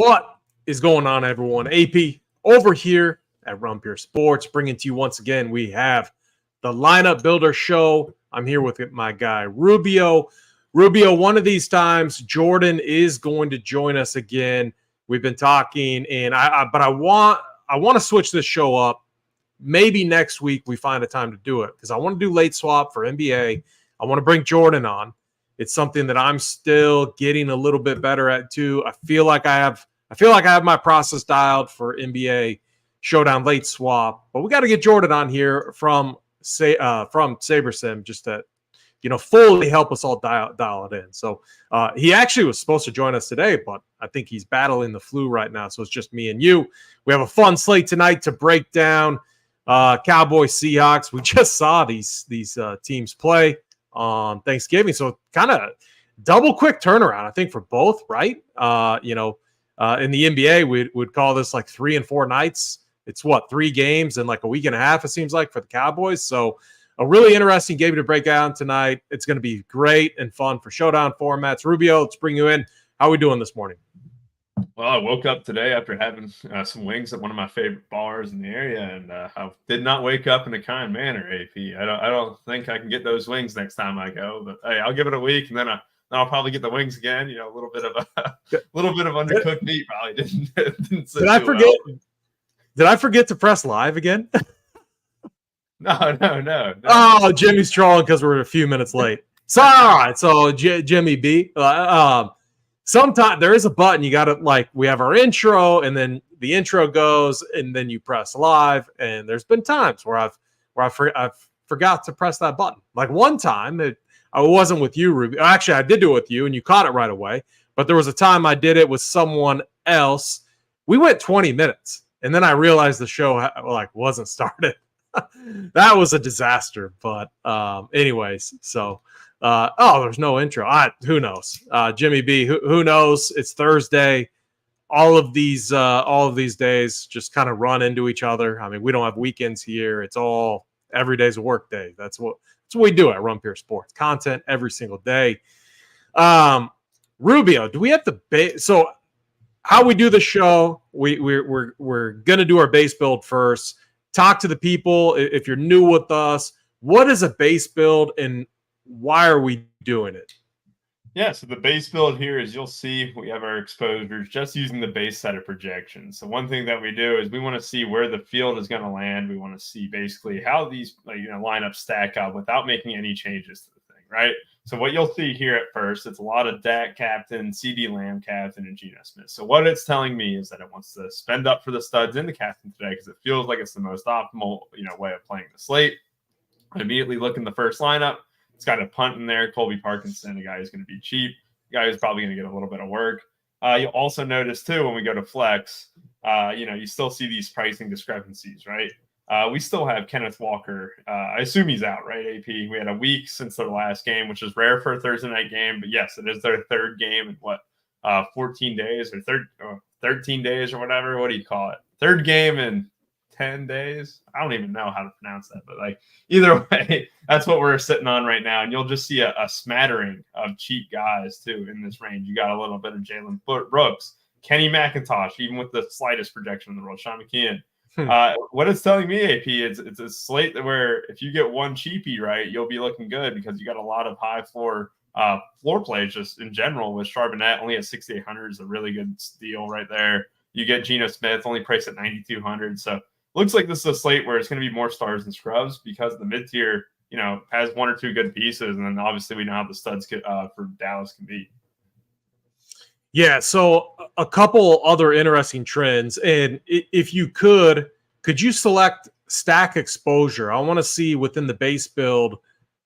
What is going on, everyone? AP over here at Rumpier Sports, bringing to you once again. We have the Lineup Builder Show. I'm here with my guy Rubio. Rubio, one of these times, Jordan is going to join us again. We've been talking, and I want to switch this show up. Maybe next week we find a time to do it because I want to do late swap for NBA. I want to bring Jordan on. It's something that I'm still getting a little bit better at too. I feel like I have my process dialed for NBA Showdown late swap, but we got to get Jordan on here from Sabersim just to fully help us all dial it in. So he actually was supposed to join us today, but I think he's battling the flu right now. So it's just me and you. We have a fun slate tonight to break down Cowboys Seahawks. We just saw these teams play on Thanksgiving, so kind of double quick turnaround, I think, for both, right? In the NBA, we'd call this like 3 and 4 nights. It's 3 games in like a week and a half, it seems like, for the Cowboys. So a really interesting game to break down tonight. It's going to be great and fun for showdown formats. Rubio, let's bring you in. How are we doing this morning? Well, I woke up today after having some wings at one of my favorite bars in the area, and I did not wake up in a kind manner, AP. I don't think I can get those wings next time I go, but hey, I'll give it a week, and then I'll probably get the wings again. A little bit of undercooked meat probably didn't sit Did I forget to press live again? No. Oh, Jimmy's trolling because we're a few minutes late. So, all right. So, Jimmy B. Sometimes there is a button you got to we have our intro, and then the intro goes, and then you press live. And there's been times where I've forgot to press that button. Like one time, I wasn't with you, Ruby. Actually, I did do it with you, and you caught it right away. But there was a time I did it with someone else. We went 20 minutes, and then I realized the show wasn't started. That was a disaster. But anyways, so. There's no intro. Who knows? Jimmy B, who knows? It's Thursday. All of these days just kind of run into each other. I mean, we don't have weekends here. It's all every day's a work day. That's what we do at Rumpier Sports. Content every single day. Rubio, do we have the base? So how we do the show? We're gonna do our base build first. Talk to the people. If you're new with us, what is a base build and why are we doing it? Yeah, so the base build here is you'll see we have our exposures just using the base set of projections. So one thing that we do is we want to see where the field is going to land. We want to see basically how these lineups stack up without making any changes to the thing, right? So what you'll see here at first, it's a lot of Dak captain, CD Lamb captain, and Gino Smith. So what it's telling me is that it wants to spend up for the studs in the captain today because it feels like it's the most optimal way of playing the slate. I immediately look in the first lineup. It's got a punt in there, Colby Parkinson, a guy who's going to be cheap, a guy who's probably going to get a little bit of work. You'll also notice, too, when we go to flex, you still see these pricing discrepancies, right? We still have Kenneth Walker. I assume he's out, right, AP? We had a week since their last game, which is rare for a Thursday night game. But, yes, it is their third game in, 14 days or 13 days or whatever. What do you call it? Third game in 10 days. I don't even know how to pronounce that, but either way, that's what we're sitting on right now. And you'll just see a smattering of cheap guys too in this range. You got a little bit of Jalen Brooks, Kenny McIntosh, even with the slightest projection in the world, Sean McKeon. What it's telling me, AP, it's a slate where if you get one cheapie right, you'll be looking good because you got a lot of high floor plays just in general with Charbonnet. Only at 6,800 is a really good deal right there. You get Geno Smith only priced at 9,200. So looks like this is a slate where it's going to be more stars and scrubs because the mid-tier, has 1 or 2 good pieces. And then obviously we know how the studs for Dallas can be. Yeah, so a couple other interesting trends. And if you could you select stack exposure? I want to see within the base build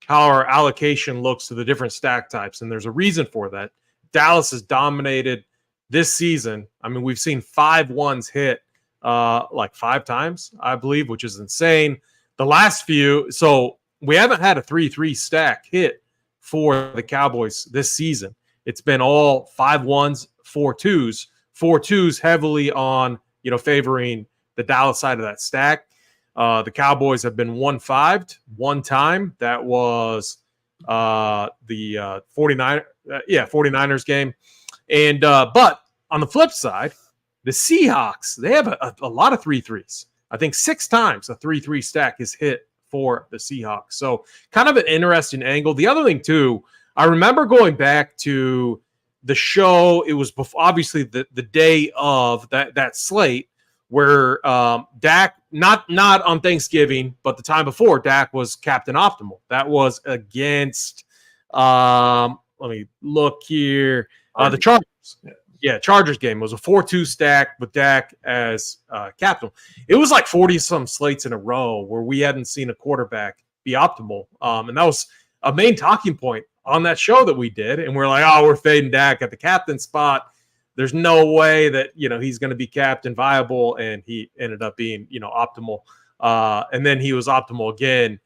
how our allocation looks to the different stack types. And there's a reason for that. Dallas has dominated this season. I mean, we've seen 5-1s hit 5 times, I believe, which is insane. The last few, so we haven't had a 3-3 stack hit for the Cowboys this season. It's been all 5-1s, 4-2s, 4-2s heavily on, favoring the Dallas side of that stack. The Cowboys have been 1-5'd one time. That was the 49ers game. And but on the flip side, The Seahawks, they have a lot of 3-3s. I think 6 times a 3-3 stack is hit for the Seahawks. So kind of an interesting angle. The other thing too, I remember going back to the show. It was obviously the day of that slate where Dak, not on Thanksgiving, but the time before, Dak was Captain Optimal. That was against, let me look here, the Chargers. Yeah, Chargers game. It was a 4-2 stack with Dak as captain. It was like 40-some slates in a row where we hadn't seen a quarterback be optimal. And that was a main talking point on that show that we did. And we're like, oh, we're fading Dak at the captain spot. There's no way that, he's going to be captain viable. And he ended up being, optimal. And then he was optimal again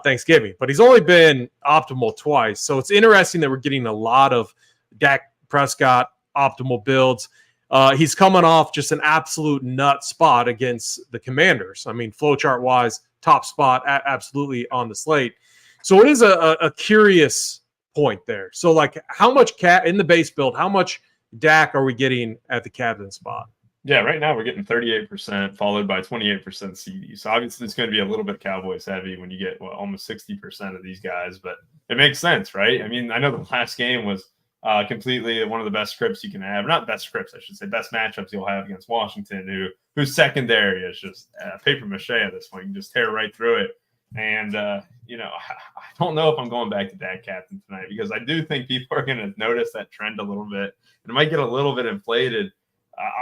Thanksgiving. But he's only been optimal twice. So it's interesting that we're getting a lot of Dak Prescott optimal builds. He's coming off just an absolute nut spot against the Commanders. I mean, flowchart wise, top spot absolutely on the slate. So it is a curious point there. So like, how much in the base build, how much Dak are we getting at the captain spot? Yeah, right now we're getting 38%, followed by 28% CD. So obviously it's going to be a little bit Cowboys heavy when you get almost 60% of these guys, but it makes sense, right? I mean, I know the last game was completely one of the best scripts you can have. Not best scripts, I should say, best matchups you'll have against Washington, whose secondary is just paper mache at this point. You can just tear right through it. And, I don't know if I'm going back to Dak captain tonight, because I do think people are going to notice that trend a little bit. And it might get a little bit inflated.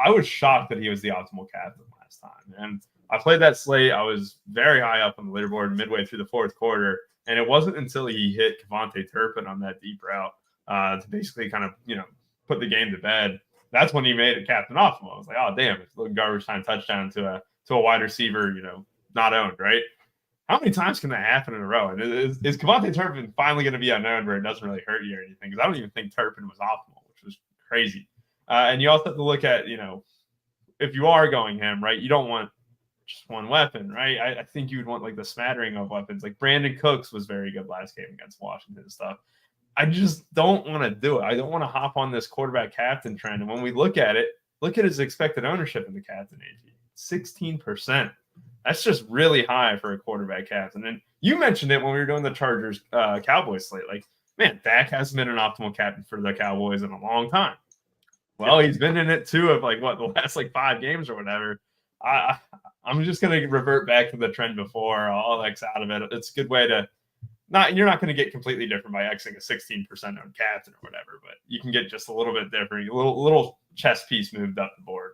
I was shocked that he was the optimal captain last time. And I played that slate. I was very high up on the leaderboard midway through the fourth quarter. And it wasn't until he hit Kevontae Turpin on that deep route to basically kind of, put the game to bed. That's when he made it captain optimal. I was like, oh, damn, it's a little garbage time touchdown to a wide receiver, not owned, right? How many times can that happen in a row? And is Kevontae Turpin finally going to be unknown where it doesn't really hurt you or anything? Because I don't even think Turpin was optimal, which was crazy. And you also have to look at, if you are going him, right, you don't want just one weapon, right? I think you would want like the smattering of weapons. Like Brandon Cooks was very good last game against Washington and stuff. I just don't want to do it. I don't want to hop on this quarterback captain trend. And when we look at it, look at his expected ownership in the captain AG. 16%. That's just really high for a quarterback captain. And you mentioned it when we were doing the Chargers Cowboys slate. Like, man, Dak hasn't been an optimal captain for the Cowboys in a long time. Well, he's been in it too of the last 5 games or whatever. I'm just going to revert back to the trend before. I'll X out of it. It's a good way to you're not going to get completely different by Xing a 16% on captain or whatever, but you can get just a little bit different, a little chess piece moved up the board.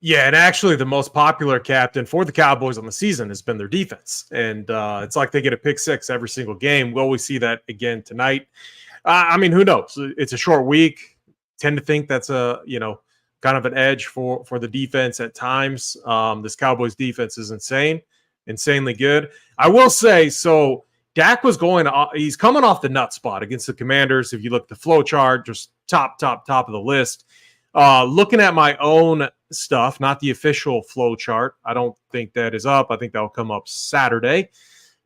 Yeah, and actually the most popular captain for the Cowboys on the season has been their defense. And it's like they get a pick six every single game. Will we see that again tonight? I mean, who knows? It's a short week. Tend to think that's a, kind of an edge for the defense at times. This Cowboys defense is insanely good. I will say, so Dak was he's coming off the nut spot against the Commanders. If you look at the flow chart, just top of the list. Looking at my own stuff, not the official flow chart. I don't think that is up. I think that will come up Saturday.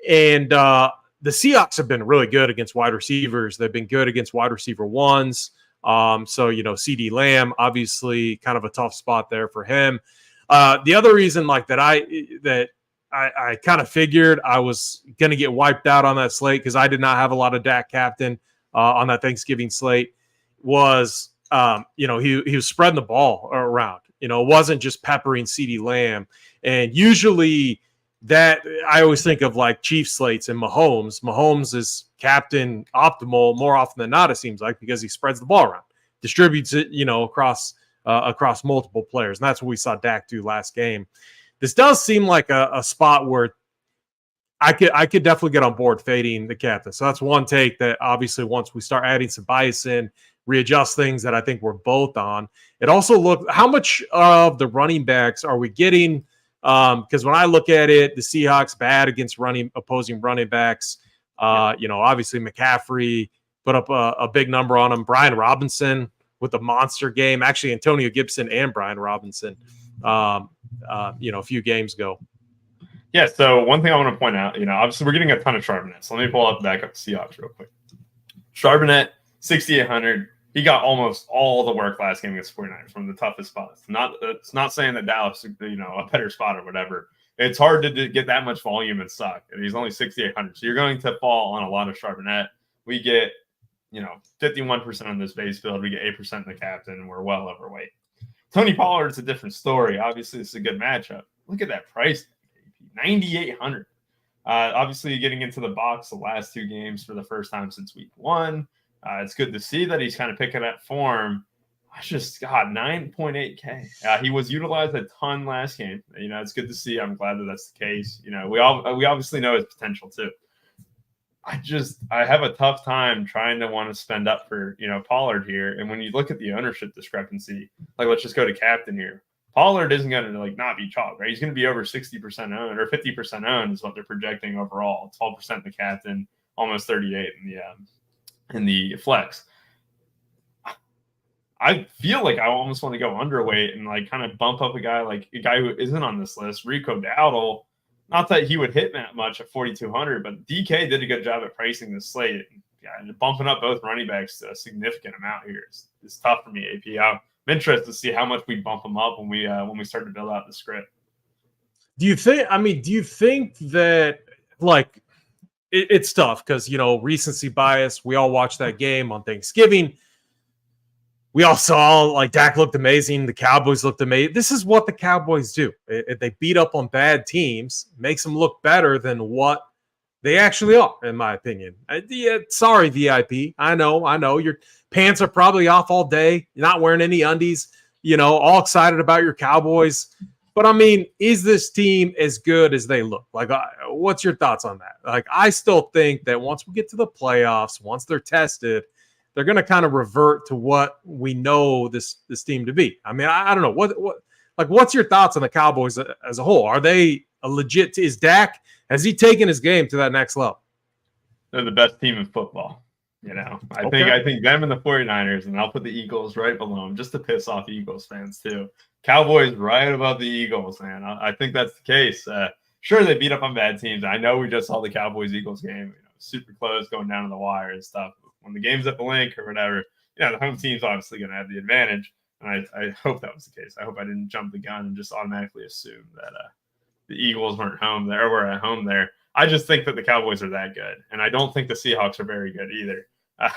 And the Seahawks have been really good against wide receivers. They've been good against wide receiver ones. So, CeeDee Lamb, obviously kind of a tough spot there for him. The other reason that I kind of figured I was going to get wiped out on that slate, because I did not have a lot of Dak captain on that Thanksgiving slate, was, he was spreading the ball around. It wasn't just peppering CeeDee Lamb. And usually that I always think of Chiefs slates and Mahomes. Mahomes is captain optimal more often than not, it seems like, because he spreads the ball around, distributes it, across multiple players. And that's what we saw Dak do last game. This does seem like a spot where I could definitely get on board fading the captain. So that's one take that obviously once we start adding some bias in, readjust things that I think we're both on. It also how much of the running backs are we getting? Because when I look at it, the Seahawks bad against opposing running backs. Obviously McCaffrey put up a big number on him. Brian Robinson with a monster game. Actually, Antonio Gibson and Brian Robinson, a few games ago. Yeah, so one thing I want to point out, obviously we're getting a ton of Charbonnet. So let me pull up back up the Seahawks real quick. Charbonnet, 6,800. he got almost all the work last game against 49ers from the toughest spots. It's not saying that Dallas, a better spot or whatever. It's hard to get that much volume and suck. And he's only 6,800. So you're going to fall on a lot of Charbonnet. We get, 51% on this base build. We get 8% in the captain. And we're well overweight. Tony Pollard's a different story. Obviously, it's a good matchup. Look at that price. 9,800. Obviously, getting into the box the last 2 games for the first time since week 1. It's good to see that he's kind of picking up form. I just got 9.8K. He was utilized a ton last game. It's good to see. I'm glad that that's the case. We obviously know his potential too. I have a tough time trying to want to spend up for Pollard here. And when you look at the ownership discrepancy, like let's just go to captain here. Pollard isn't going to not be chalk, right? He's going to be over 60% owned or 50% owned is what they're projecting overall. 12% in the captain, almost 38 in the flex. I feel like I almost want to go underweight and kind of bump up a guy who isn't on this list, Rico Dowdle. Not that he would hit that much at 4,200, but DK did a good job at pricing this slate. And bumping up both running backs to a significant amount here is tough for me, AP. I'm interested to see how much we bump them up when we start to build out the script. Do you think that it's tough because, recency bias, we all watched that game on Thanksgiving. We all saw Dak looked amazing. The Cowboys looked amazing. This is what the Cowboys do. They beat up on bad teams, makes them look better than what they actually are, in my opinion. Sorry, VIP. I know. Your pants are probably off all day. You're not wearing any undies, all excited about your Cowboys. But, is this team as good as they look? What's your thoughts on that? I still think that once we get to the playoffs, once they're tested, they're going to kind of revert to what we know this team to be. I don't know. What's your thoughts on the Cowboys as a whole? Are they a legit – is Dak – has he taken his game to that next level? They're the best team in football. I think them and the 49ers, and I'll put the Eagles right below them just to piss off Eagles fans too. Cowboys right above the Eagles, man. I think that's the case. Sure, they beat up on bad teams. I know we just saw the Cowboys-Eagles game, super close, going down to the wire and stuff. When the game's at the link or whatever, the home team's obviously going to have the advantage. And I hope that was the case. I hope I didn't jump the gun and just automatically assume that the Eagles weren't home there or were at home there. I just think that the Cowboys are that good. And I don't think the Seahawks are very good either.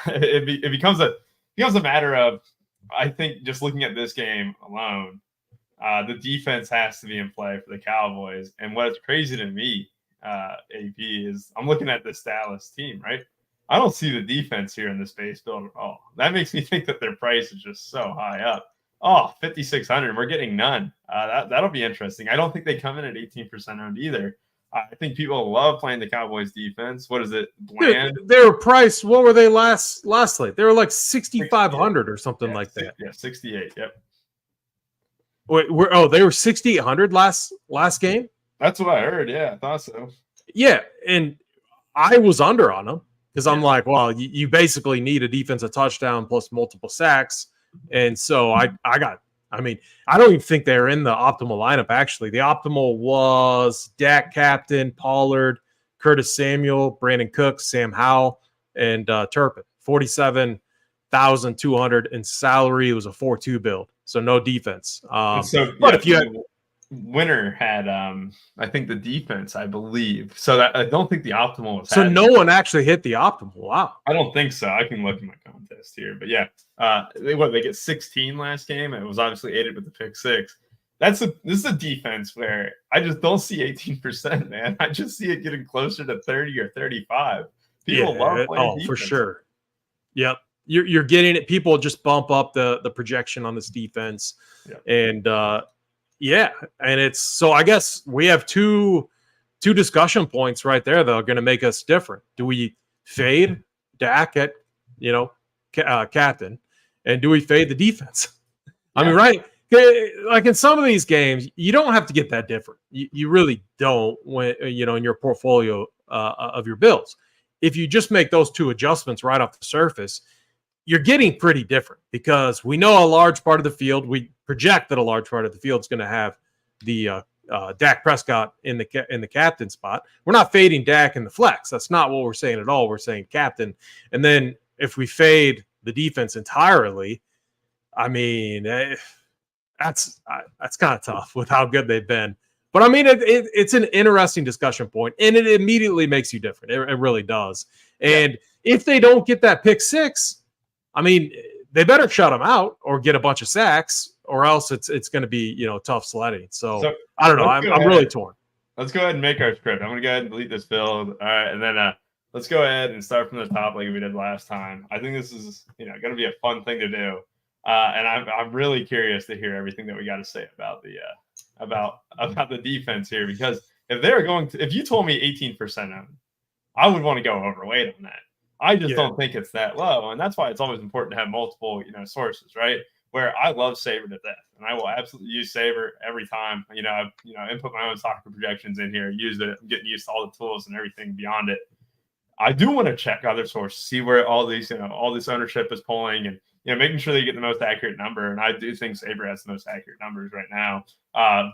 It becomes a matter of, I think, just looking at this game alone, the defense has to be in play for the Cowboys. And what's crazy to me, AP, is I'm looking at this Dallas team, right? I don't see the defense here in this base build at all. That makes me think that their price is just so high up. 5,600. We're getting none. That'll be interesting. I don't think they come in at 18% owned either. I think people love playing the Cowboys defense. What is it? Bland. Dude, they were priced. What were they last late? They were 6,500 or something like that. Yeah, 68. Yep. Wait, they were 6,800 last game. That's what I heard. Yeah, I thought so. Yeah, and I was under on them because I'm you basically need a defensive touchdown plus multiple sacks, and so I don't even think they're in the optimal lineup. Actually, the optimal was Dak, captain, Pollard, Curtis Samuel, Brandon Cooks, Sam Howell, and Turpin. 47,200 in salary. It was a 4-2 build, so no defense. If you had Winner had, I think the defense, I believe. So I don't think the optimal was. So no one actually hit the optimal. Wow. I don't think so. I can look at my contest here, but yeah, they get 16 last game. It was obviously aided with the pick 6. This is a defense where I just don't see 18%, man. I just see it getting closer to 30 or 35. People love playing defense. For sure. Yep. You're getting it. People just bump up the projection on this defense. Yep. And and it's so I guess we have two discussion points right there that are going to make us different. Do we fade Dak at captain, and do we fade the defense? Yeah. Right? In some of these games, you don't have to get that different. You really don't when in your portfolio of your builds. If you just make those two adjustments right off the surface, you're getting pretty different because we know a large part of the field. We project that a large part of the field is going to have the Dak Prescott in the captain spot. We're not fading Dak in the flex. That's not what we're saying at all. We're saying captain. And then if we fade the defense entirely, I mean, that's kind of tough with how good they've been. But I mean, it's an interesting discussion point, and it immediately makes you different. It really does. And if they don't get that pick six, I mean, they better shut them out or get a bunch of sacks, or else it's going to be tough sledding. So I don't know. I'm really torn. Let's go ahead and make our script. I'm going to go ahead and delete this build. All right, and then let's go ahead and start from the top like we did last time. I think this is going to be a fun thing to do. And I'm really curious to hear everything that we got to say about the defense here, because if you told me 18% owned, I would want to go overweight on that. I just don't think it's that low, and that's why it's always important to have multiple sources, right? Where I love Saber to death, and I will absolutely use Saber every time. I've input my own soccer projections in here, used it, I'm getting used to all the tools and everything beyond it. I do want to check other sources, see where all these all this ownership is pulling, and making sure they get the most accurate number. And I do think Saber has the most accurate numbers right now.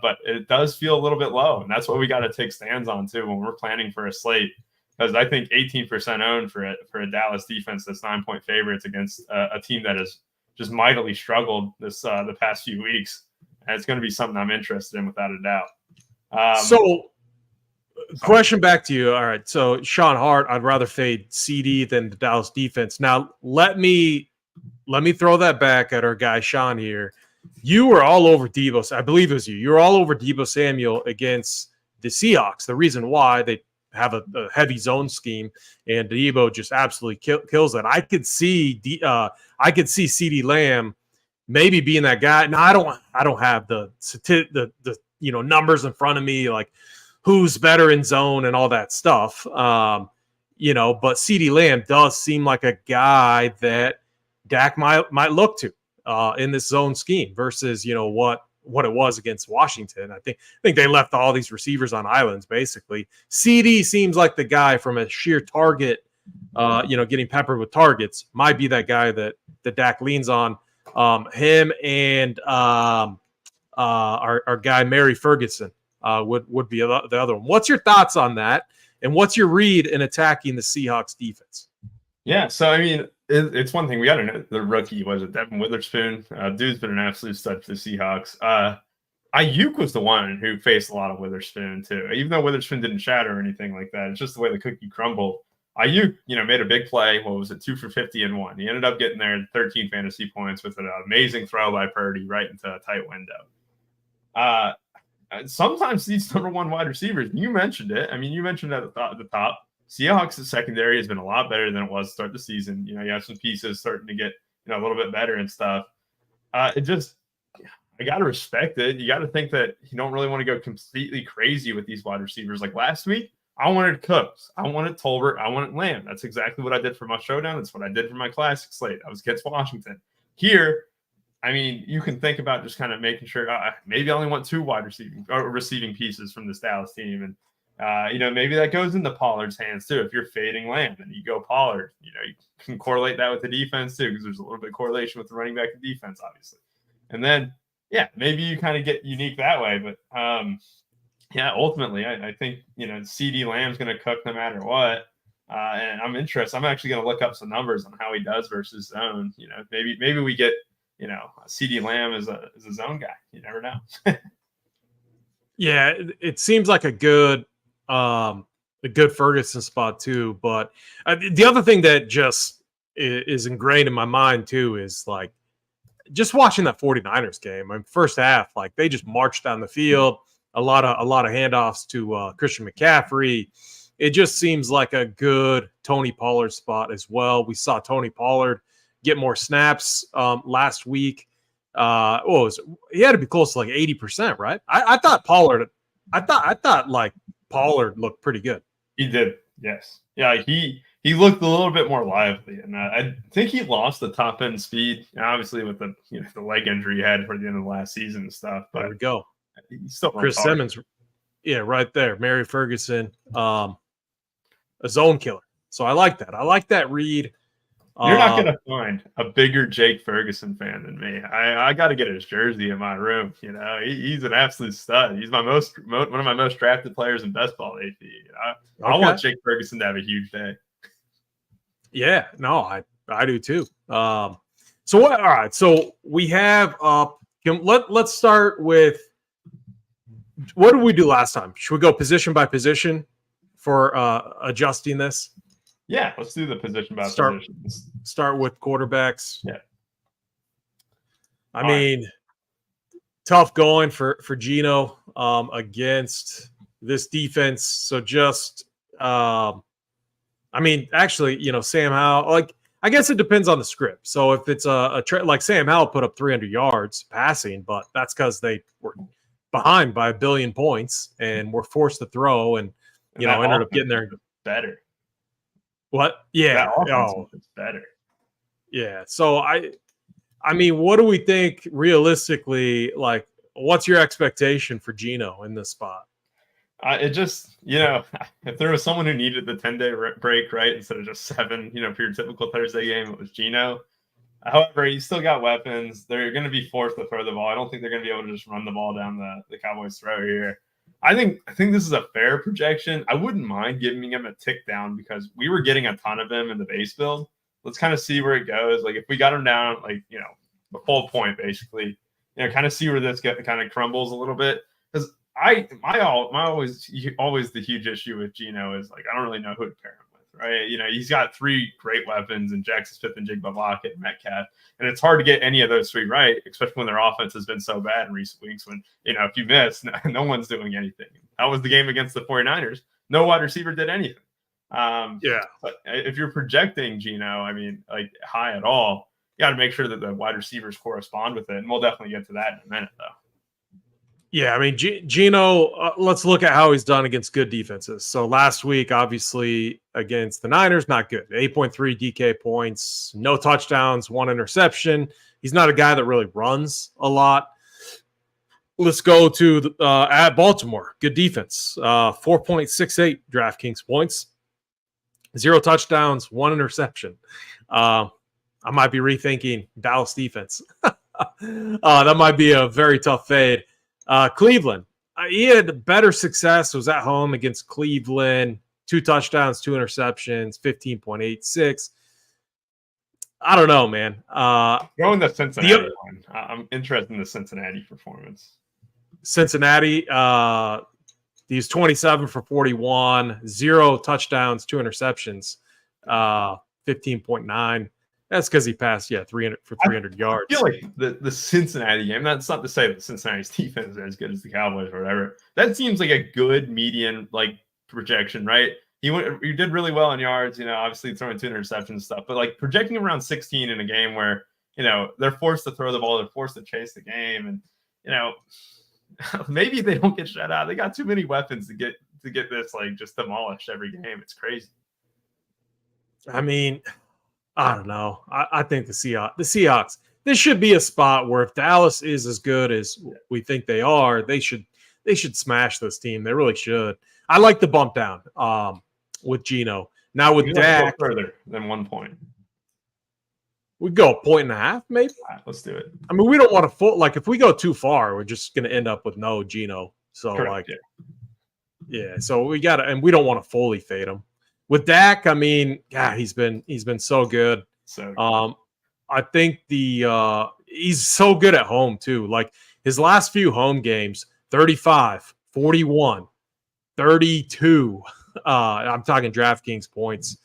But it does feel a little bit low. And that's what we got to take stands on too when we're planning for a slate. Because I think 18% owned for a Dallas defense that's 9-point favorites against a team that has just mightily struggled the past few weeks. And it's going to be something I'm interested in without a doubt. Question back to you. All right. So Sean Hart, I'd rather fade CD than the Dallas defense. Now let me throw that back at our guy Sean here. You were all over Deebo. I believe it was you. You were all over Deebo Samuel against the Seahawks. The reason why they have a heavy zone scheme, and Deebo just absolutely kills that. I could see CeeDee Lamb maybe being that guy. Now I don't have the numbers in front of me, like who's better in zone and all that stuff. But CeeDee Lamb does seem like a guy that Dak might look to in this zone scheme versus what it was against Washington. I think they left all these receivers on islands basically. CD seems like the guy from a sheer target, getting peppered with targets, might be that guy that Dak leans on. Him and our guy Mary Ferguson would be the other one. What's your thoughts on that? And what's your read in attacking the Seahawks defense? Yeah, so I mean, it's one thing we got to know. The rookie was it Devin Witherspoon? Dude's been an absolute stud for the Seahawks. Ayuk was the one who faced a lot of Witherspoon too. Even though Witherspoon didn't shatter or anything like that, it's just the way the cookie crumbled. Ayuk, made a big play. What was it? 2 for 50 and 1. He ended up getting there 13 fantasy points with an amazing throw by Purdy right into a tight window. Sometimes these number one wide receivers, you mentioned it. I mean, you mentioned at the top. Seahawks' secondary has been a lot better than it was to start the season. You have some pieces starting to get a little bit better and stuff. I got to respect it. You got to think that you don't really want to go completely crazy with these wide receivers. Like last week, I wanted Cooks, I wanted Tolbert, I wanted Lamb. That's exactly what I did for my showdown. That's what I did for my classic slate. I was against Washington. Here, I mean, you can think about just kind of making sure maybe I only want 2 receiving pieces from this Dallas team, and maybe that goes into Pollard's hands too. If you're fading Lamb and you go Pollard, you can correlate that with the defense too, because there's a little bit of correlation with the running back and defense, obviously. And then, maybe you kind of get unique that way. But ultimately, I think CD Lamb's going to cook no matter what. And I'm interested. I'm actually going to look up some numbers on how he does versus zone. Maybe we get CD Lamb as a zone guy. You never know. Yeah, it seems like a good Ferguson spot too. But the other thing that just is ingrained in my mind too is like just watching that 49ers game. I mean, first half, like they just marched down the field, a lot of handoffs to Christian McCaffrey. It just seems like a good Tony Pollard spot as well. We saw Tony Pollard get more snaps last week. He had to be close to like 80%, right? I thought Pollard looked pretty good. He did, yes. Yeah, he looked a little bit more lively, and I think he lost the top end speed, obviously with the the leg injury he had for the end of the last season and stuff. But there we go. He's still Chris Simmons, right there. Mary Ferguson, a zone killer. So I like that. I like that read. You're not going to find a bigger Jake Ferguson fan than me. I got to get his jersey in my room. He's an absolute stud. He's one of my most drafted players in best ball AP. I want Jake Ferguson to have a huge day. Yeah, no, I do too. So what? All right. So we have let's start with what did we do last time? Should we go position by position for adjusting this? Yeah, let's do the position by positions. Start with quarterbacks. Yeah. I mean, tough going for Gino against this defense. So just, I mean, actually, Sam Howell, like, I guess it depends on the script. So if it's like Sam Howell put up 300 yards passing, but that's because they were behind by 1 billion points and were forced to throw and ended up getting there better. What? Yeah. It's better. Yeah. So I mean, what do we think realistically? Like, what's your expectation for Gino in this spot? It just, if there was someone who needed the 10-day break, right, instead of just 7, for your typical Thursday game, it was Gino. However, he's still got weapons. They're going to be forced to throw the ball. I don't think they're going to be able to just run the ball down the Cowboys' throat here. I think this is a fair projection. I wouldn't mind giving him a tick down because we were getting a ton of him in the base build. Let's kind of see where it goes. Like if we got him down, like, the full point basically, kind of see where this kind of crumbles a little bit. Because always the huge issue with Gino is like I don't really know who to pair him with, right? He's got 3 great weapons in Jackson Smith and Jigba Lockett and Metcalf, and it's hard to get any of those 3 right, especially when their offense has been so bad in recent weeks. When if you miss, no one's doing anything. That was the game against the 49ers. No wide receiver did anything. But if you're projecting Gino, I mean, like high at all, you got to make sure that the wide receivers correspond with it, and we'll definitely get to that in a minute, though. Yeah, I mean, Gino, let's look at how he's done against good defenses. So last week, obviously, against the Niners, not good. 8.3 DK points, no touchdowns, 1 interception. He's not a guy that really runs a lot. Let's go to at Baltimore. Good defense. 4.68 DraftKings points, 0 touchdowns, 1 interception. I might be rethinking Dallas defense. That might be a very tough fade. Cleveland, he had better success. Was at home against Cleveland. 2 touchdowns, 2 interceptions, 15.86. I don't know, man. Going the Cincinnati one. I'm interested in the Cincinnati performance. Cincinnati, he's 27 for 41, 0 touchdowns, 2 interceptions, 15.9. That's because he passed, 300 for 300 yards. I feel like the Cincinnati game, that's not to say that Cincinnati's defense is as good as the Cowboys or whatever. That seems like a good median projection, right? He did really well in yards, obviously throwing 2 interceptions and stuff, but like projecting around 16 in a game where, they're forced to throw the ball, they're forced to chase the game, and maybe they don't get shut out. They got too many weapons to get this just demolished every game. It's crazy. I mean, I don't know. I think the Seahawks, this should be a spot where if Dallas is as good as we think they are, they should smash this team. They really should. I like the bump down with Gino. Now with Dak, further than 1 point. We go 1.5, maybe. Right, let's do it. I mean, we don't want to if we go too far, we're just going to end up with no Gino. So Correct, so we got to, and we don't want to fully fade him. With Dak, I mean, he's been so good. I think he's so good at home too. Like his last few home games, 35, 41, 32. I'm talking DraftKings points.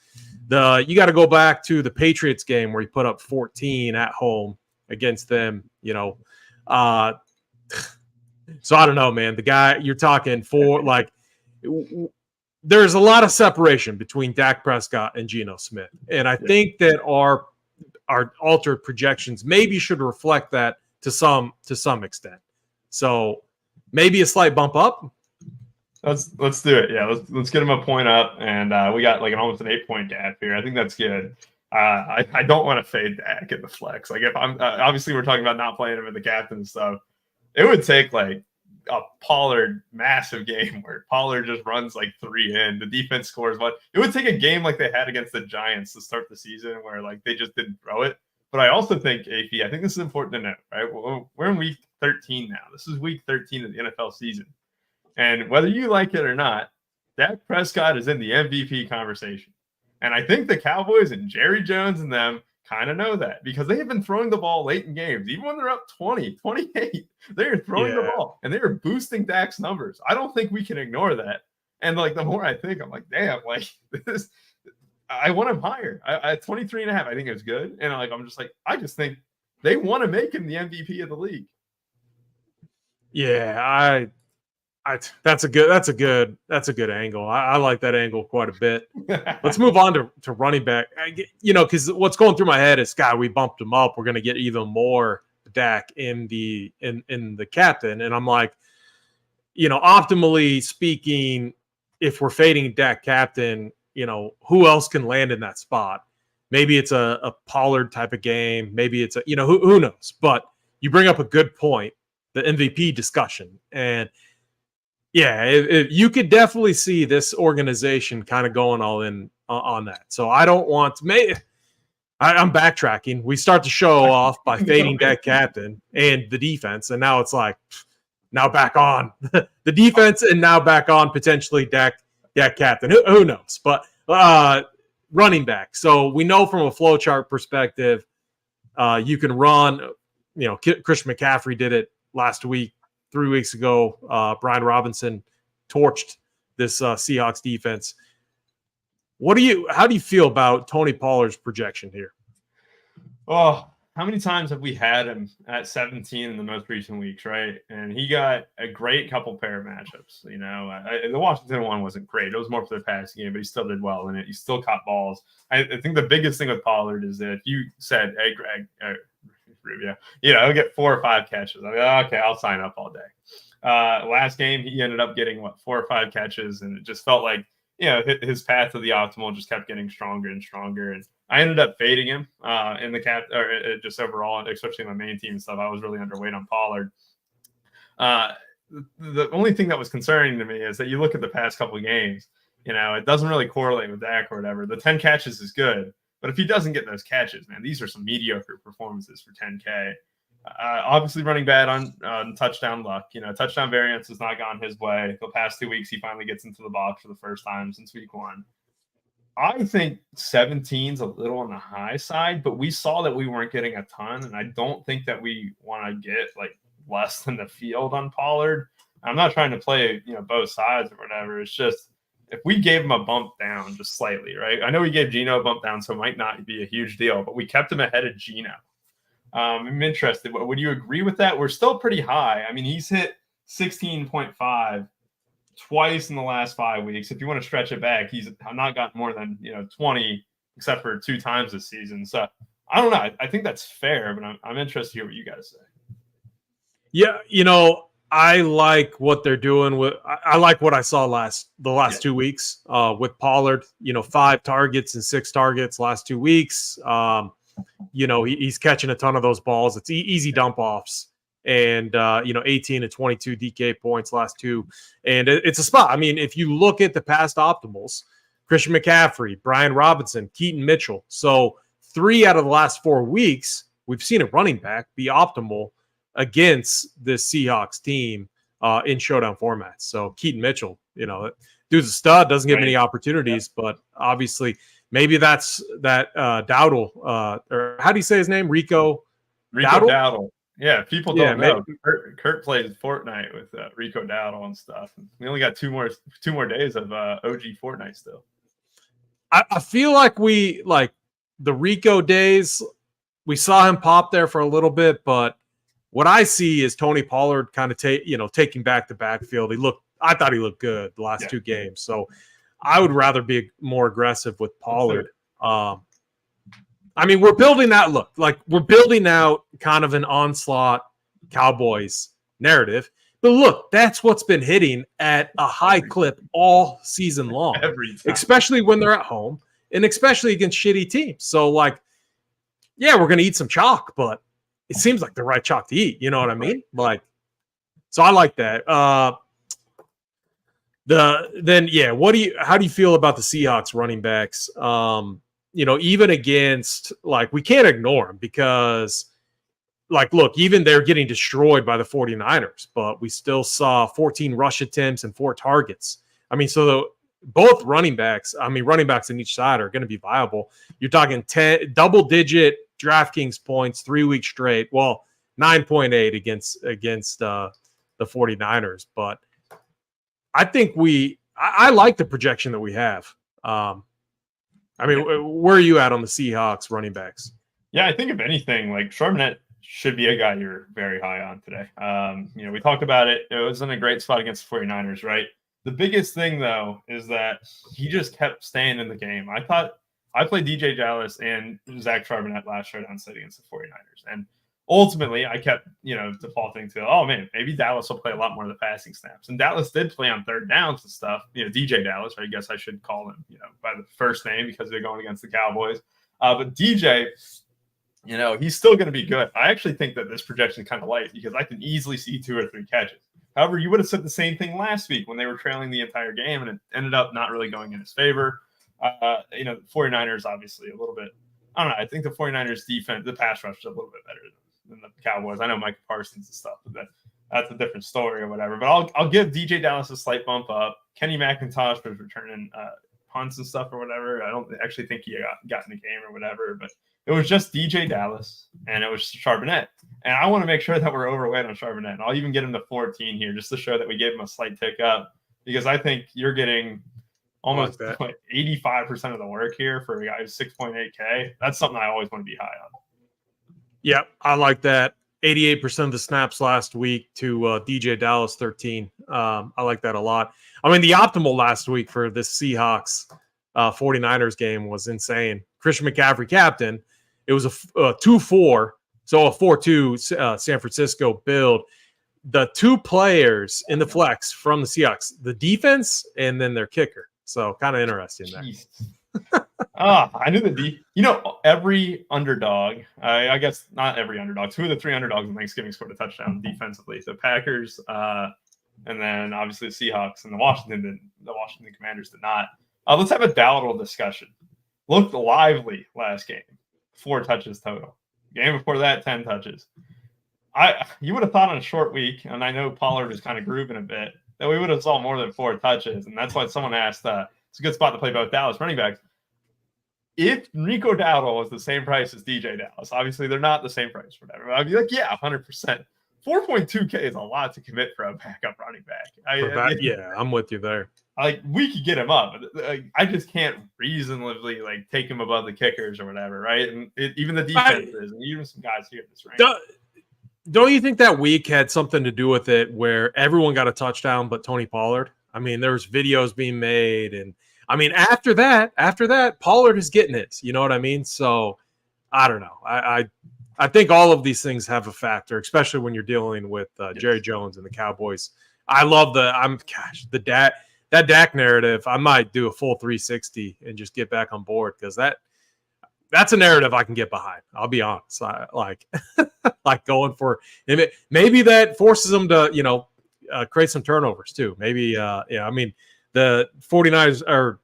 You got to go back to the Patriots game where he put up 14 at home against them. So I don't know, man. The guy you're talking for, there's a lot of separation between Dak Prescott and Geno Smith. And I think that our altered projections maybe should reflect that to some extent. So maybe a slight bump up. Let's do it. Yeah, let's get him a point up. And we got almost an 8-point gap here. I think that's good. I don't want to fade Dak in the flex. If I'm obviously we're talking about not playing him in the captain and stuff. It would take a Pollard massive game where Pollard just runs 3 in. The defense scores one. It would take a game like they had against the Giants to start the season where they just didn't throw it. But I also think, AP, I think this is important to note, right? We're in week 13 now. This is week 13 of the NFL season. And whether you like it or not, Dak Prescott is in the MVP conversation. And I think the Cowboys and Jerry Jones and them kind of know that because they have been throwing the ball late in games, even when they're up 20, 28. They are throwing the ball and they are boosting Dak's numbers. I don't think we can ignore that. And like the more I think, I'm like, damn, like this. I want him higher. At 23.5, I think it's good. And I'm just like, I just think they want to make him the MVP of the league. Yeah, that's a good angle. I like that angle quite a bit. Let's move on to running back. Because what's going through my head is, God, we bumped him up. We're going to get even more Dak in the captain. And I'm like, optimally speaking, if we're fading Dak captain, who else can land in that spot? Maybe it's a Pollard type of game. Maybe it's who knows? But you bring up a good point, the MVP discussion. And yeah, you could definitely see this organization kind of going all in on that. So I don't want to I'm backtracking. We start to show off by fading Dak captain and the defense. And now it's like, now back on the defense and now back on potentially Dak captain. Who knows? But running back. So we know from a flowchart perspective, you can run. Christian McCaffrey did it last week, 3 weeks ago. Brian Robinson torched this Seahawks defense. How do you feel about Tony Pollard's projection here? Oh, how many times have we had him at 17 in the most recent weeks, right? And he got a great couple pair of matchups. The Washington one wasn't great. It was more for the passing game, but he still did well in it. He still caught balls. I think the biggest thing with Pollard is that if you said, hey, Greg, Rubio, he'll get 4 or 5 catches. Okay, I'll sign up all day. Last game, he ended up getting 4 or 5 catches, and it just felt like, his path to the optimal just kept getting stronger and stronger. And I ended up fading him in the cap, or just overall, especially my main team and stuff. I was really underweight on Pollard. The only thing that was concerning to me is that you look at the past couple of games, it doesn't really correlate with Dak or whatever. The 10 catches is good, but if he doesn't get those catches, man, these are some mediocre performances for 10K. Obviously running bad on touchdown luck. Touchdown variance has not gone his way. The past 2 weeks, he finally gets into the box for the first time since week 1. I think 17's a little on the high side, but we saw that we weren't getting a ton, and I don't think that we want to get less than the field on Pollard. I'm not trying to play both sides or whatever. It's just if we gave him a bump down just slightly, right? I know we gave Gino a bump down, so it might not be a huge deal, but we kept him ahead of Gino. I'm interested. Would you agree with that? We're still pretty high. I mean, he's hit 16.5 twice in the last 5 weeks. If you want to stretch it back, he's not gotten more than 20, except for 2 times this season. So I don't know. I think that's fair, but I'm interested to hear what you guys say. Yeah, I like what they're doing with. I like what I saw the last 2 weeks with Pollard. 5 targets and 6 targets last 2 weeks. He's catching a ton of those balls. It's easy dump offs, and 18 to 22 DK points last 2, and it's a spot. I mean, if you look at the past optimals, Christian McCaffrey, Brian Robinson, Keaton Mitchell. So 3 out of the last 4 weeks, we've seen a running back be optimal against the Seahawks team in showdown formats. So Keaton Mitchell, dude's a stud, doesn't get many opportunities, but obviously maybe that's that Dowdle, or how do you say his name? Rico Dowdle. Yeah, people don't know. Kurt plays Fortnite with Rico Dowdle and stuff. We only got 2 more days of OG Fortnite still. I feel like the Rico days, we saw him pop there for a little bit, but what I see is Tony Pollard kind of taking back the backfield. I thought he looked good the last 2 games. So I would rather be more aggressive with Pollard. I mean, we're building that look. We're building out kind of an onslaught Cowboys narrative. But look, that's what's been hitting at a high clip all season long, especially when they're at home and especially against shitty teams. So, we're going to eat some chalk, but it seems like the right chalk to eat. You know what I mean? So I like that. How do you feel about the Seahawks running backs? Even against, we can't ignore them because, look, even they're getting destroyed by the 49ers, but we still saw 14 rush attempts and 4 targets. I mean, so both running backs, running backs on each side are going to be viable. You're talking 10 double-digit DraftKings points 3 weeks straight. Well, 9.8 against the 49ers. But I think I like the projection that we have. Where are you at on the Seahawks running backs? Yeah, I think if anything, like Charbonnet should be a guy you're very high on today. We talked about it. It was in a great spot against the 49ers, right? The biggest thing, though, is that he just kept staying in the game. I played DJ Dallas and Zach Charbonnet last showdown set against the 49ers. And ultimately, I kept, defaulting to, oh, man, maybe Dallas will play a lot more of the passing snaps. And Dallas did play on third downs and stuff. DJ Dallas, I guess I should call him, by the first name because they're going against the Cowboys. But DJ, he's still going to be good. I actually think that this projection is kind of light because I can easily see 2 or 3 catches. However, you would have said the same thing last week when they were trailing the entire game, and it ended up not really going in his favor. The 49ers, obviously, a little bit. I don't know. I think the 49ers defense, the pass rush is a little bit better than the Cowboys. I know Micah Parsons and stuff, but that's a different story or whatever. But I'll give DJ Dallas a slight bump up. Kenny McIntosh was returning punts and stuff or whatever. I don't actually think he got in the game or whatever, but it was just DJ Dallas and it was Charbonnet. And I want to make sure that we're overweight on Charbonnet. And I'll even get him to 14 here just to show that we gave him a slight tick up because I think you're getting almost 85% of the work here for a guy who's 6.8K. That's something I always want to be high on. Yeah, I like that. 88% of the snaps last week to DJ Dallas 13. I like that a lot. The optimal last week for this Seahawks 49ers game was insane. Christian McCaffrey captain. It was a 2-4, so a 4-2 San Francisco build. The 2 players in the flex from the Seahawks, the defense and then their kicker. So kind of interesting there. I knew every underdog, I guess not every underdog, 2 of the 3 underdogs in Thanksgiving scored a touchdown defensively. So Packers, and then obviously the Seahawks and the Washington Commanders did not. Let's have a Dowdle discussion. Looked lively last game. 4 touches total. Game before that, 10 touches. You would have thought on a short week, and I know Pollard is kind of grooving a bit, that we would have saw more than 4 touches. And that's why someone asked, it's a good spot to play both Dallas running backs. If Rico Dowdle was the same price as DJ Dallas, obviously they're not the same price or whatever. I'd be like, yeah, 100%. 4.2K is a lot to commit for a backup running back. Yeah, I'm with you there. We could get him up. I just can't reasonably take him above the kickers or whatever, right? And even the defenses and even some guys here in this range. Don't you think that week had something to do with it where everyone got a touchdown but Tony Pollard? There was videos being made, and after that, Pollard is getting it. You know what I mean? So I don't know. I think all of these things have a factor, especially when you're dealing with Jerry Jones and the Cowboys. I love that Dak narrative. I might do a full 360 and just get back on board because that's a narrative I can get behind. I'll be honest. I like going for it. Maybe that forces them to, create some turnovers too. Maybe, the 49ers are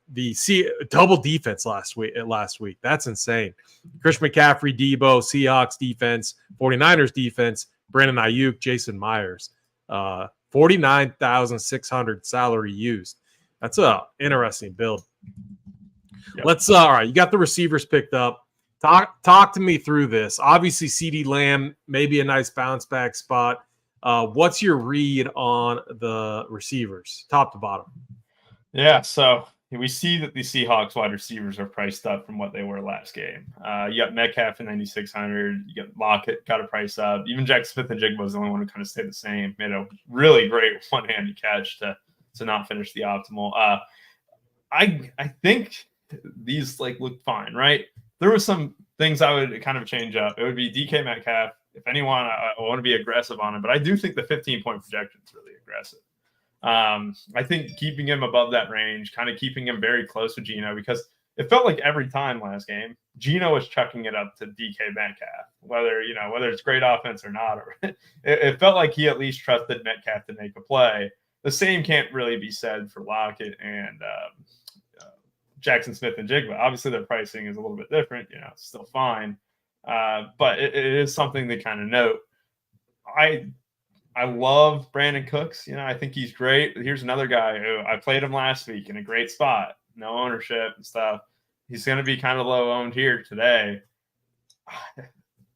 double defense last week. That's insane. Christian McCaffrey, Debo, Seahawks defense, 49ers defense, Brandon Ayuk, Jason Myers, 49,600 salary used. That's a interesting build. Yep. All right, you got the receivers picked up. Talk to me through this. Obviously, CeeDee Lamb, maybe a nice bounce back spot. What's your read on the receivers, top to bottom? Yeah, so we see that the Seahawks wide receivers are priced up from what they were last game. You got Metcalf at 9,600. You got Lockett, got a price up. Even Jack Smith-Njigba was the only one who kind of stayed the same. Made a really great one-handed catch to not finish the optimal. I think these look fine, right? There were some things I would kind of change up. It would be DK Metcalf. If anyone, I want to be aggressive on it, but I do think the 15-point projection is really aggressive. I think keeping him above that range, kind of keeping him very close to Gino, because it felt like every time last game, Gino was chucking it up to DK Metcalf, whether it's great offense or not. It felt like he at least trusted Metcalf to make a play. The same can't really be said for Lockett and Jackson Smith-Njigba. Obviously, their pricing is a little bit different. It's still fine, but it is something to kind of note. I I love Brandon Cooks. I think he's great. But here's another guy who I played him last week in a great spot, no ownership and stuff. He's going to be kind of low owned here today.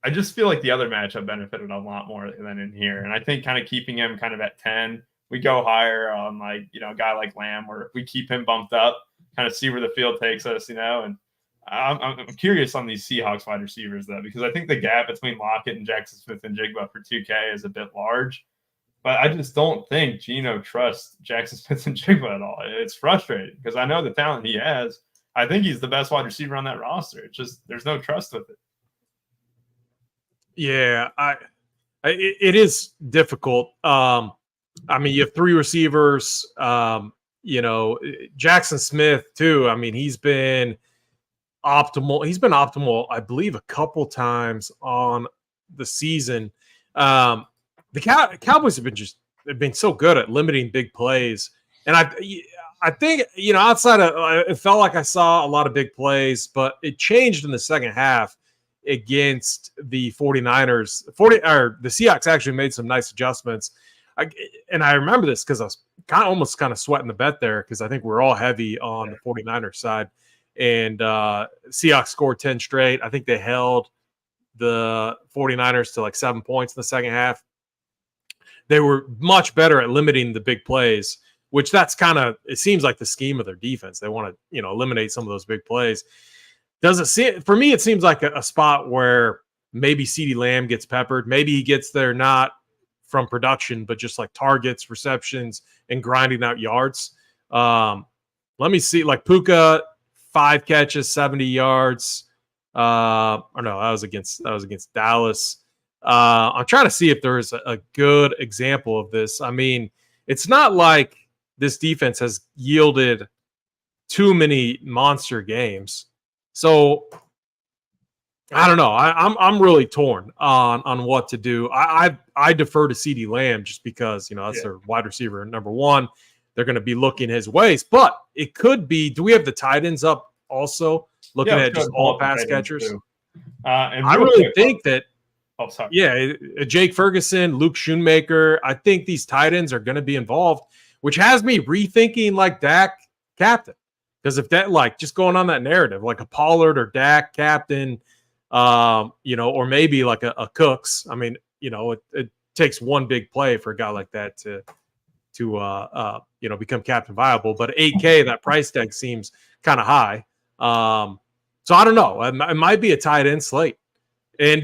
I just feel like the other matchup benefited a lot more than in here. And I think kind of keeping him kind of at 10, we go higher on like, a guy like Lamb, where if we keep him bumped up, kind of see where the field takes us, and I'm curious on these Seahawks wide receivers though, because I think the gap between Lockett and Jackson Smith and Jigba for 2K is a bit large, but I just don't think Gino trusts Jackson Smith and Jigba at all. It's frustrating because I know the talent he has. I think he's the best wide receiver on that roster. It's just, there's no trust with it. Yeah, it is difficult. I mean, you have 3 receivers. Jackson Smith too. I mean, he's been optimal. He's been optimal, I believe, a couple times on the season. The Cowboys have been so good at limiting big plays, and I think outside of it felt like I saw a lot of big plays, but it changed in the second half against the 49ers. The Seahawks actually made some nice adjustments. And I remember this because I was almost sweating the bet there because I think we're all heavy on the 49ers side. And Seahawks scored 10 straight. I think they held the 49ers to like 7 points in the second half. They were much better at limiting the big plays, which that's it seems like the scheme of their defense. They want to, eliminate some of those big plays. For me, it seems like a spot where maybe CeeDee Lamb gets peppered. Maybe he gets there not from production, but just like targets, receptions, and grinding out yards. Let me see, like Puka, 5 catches, 70 yards. Or no, that was against Dallas. I'm trying to see if there is a good example of this. I mean, it's not like this defense has yielded too many monster games. So I don't know. I'm really torn on what to do. I defer to CeeDee Lamb just because that's their wide receiver number 1. They're going to be looking his ways, but it could be. Do we have the tight ends up also? Looking at just all pass catchers. And I really think that. Oh, sorry. Yeah, Jake Ferguson, Luke Schoonmaker. I think these tight ends are going to be involved, which has me rethinking like Dak captain. Because if that, like, just going on that narrative, like a Pollard or Dak captain, or maybe like a Cooks. I mean, it takes one big play for a guy like that to become captain viable. But 8K, that price tag seems kind of high. So I don't know. It might be a tight end slate. And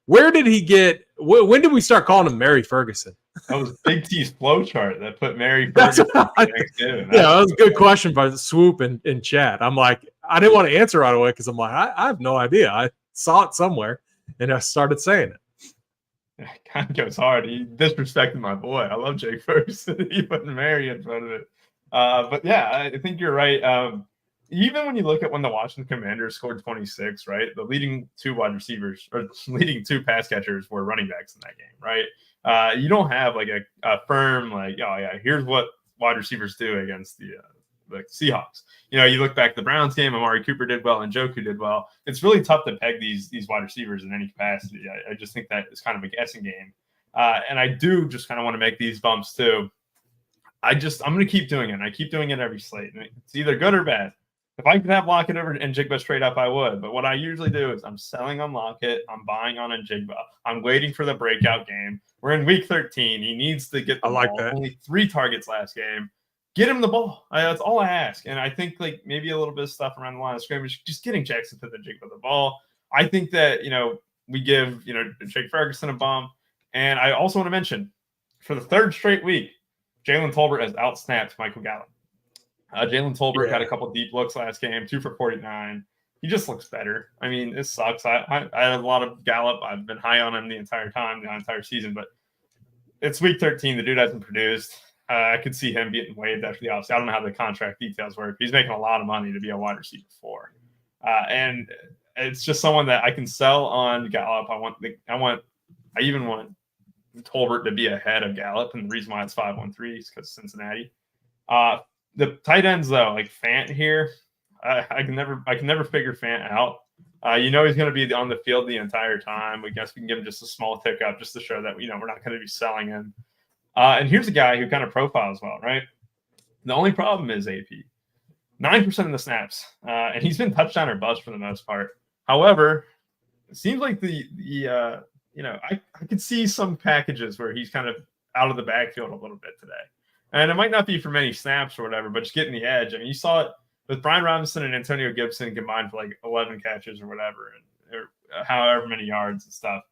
where did he get? When did we start calling him Mary Ferguson? That was Big T's flow chart that put Mary Ferguson. That was a good question by Swoop in chat. I'm like, I didn't want to answer right away because I'm like, I have no idea. I saw it somewhere and I started saying it. It kind of goes hard. He disrespected my boy. I love Jake Ferguson. He put Mary in front of it. But yeah, I think you're right. Even when you look at when the Washington Commanders scored 26, right? The leading 2 wide receivers or leading 2 pass catchers were running backs in that game, right? You don't have like a firm, like, oh yeah, here's what wide receivers do against the Seahawks. You look back at the Browns game, Amari Cooper did well and Njoku did well. It's really tough to peg these wide receivers in any capacity. I just think that is kind of a guessing game. And I do just kind of want to make these bumps too. I'm going to keep doing it. I keep doing it every slate. It's either good or bad. If I could have Lockett over and Jigba straight up, I would. But what I usually do is I'm selling on Lockett. I'm buying on Jigba. I'm waiting for the breakout game. We're in week 13. He needs to get the ball. That. Only 3 targets last game. Get him the ball. That's all I ask. And I think like maybe a little bit of stuff around the line of scrimmage, just getting Jackson to the Jigba the ball. I think that, we give, Jake Ferguson a bump. And I also want to mention, for the 3rd straight week, Jalen Tolbert has outsnapped Michael Gallup. Jalen Tolbert had a couple deep looks last game, 2 for 49. He just looks better. I mean, this sucks. I had a lot of Gallup. I've been high on him the entire season, but it's week 13. The dude hasn't produced. I could see him getting waived after the offseason. I don't know how the contract details work. He's making a lot of money to be a wide receiver 4. And it's just someone that I can sell on Gallup. I even want Tolbert to be ahead of Gallup. And the reason why it's 5-1-3 is because Cincinnati. The tight ends, though, like Fant here, I can never figure Fant out. He's going to be on the field the entire time. We guess we can give him just a small tick up just to show that we're not going to be selling him. And here's a guy who kind of profiles well, right? The only problem is AP 9% of the snaps, and he's been touchdown or bust for the most part. However, it seems like I could see some packages where he's kind of out of the backfield a little bit today. And it might not be for many snaps or whatever, but just getting the edge. I mean, you saw it with Brian Robinson and Antonio Gibson combined for like 11 catches or whatever, or however many yards and stuff.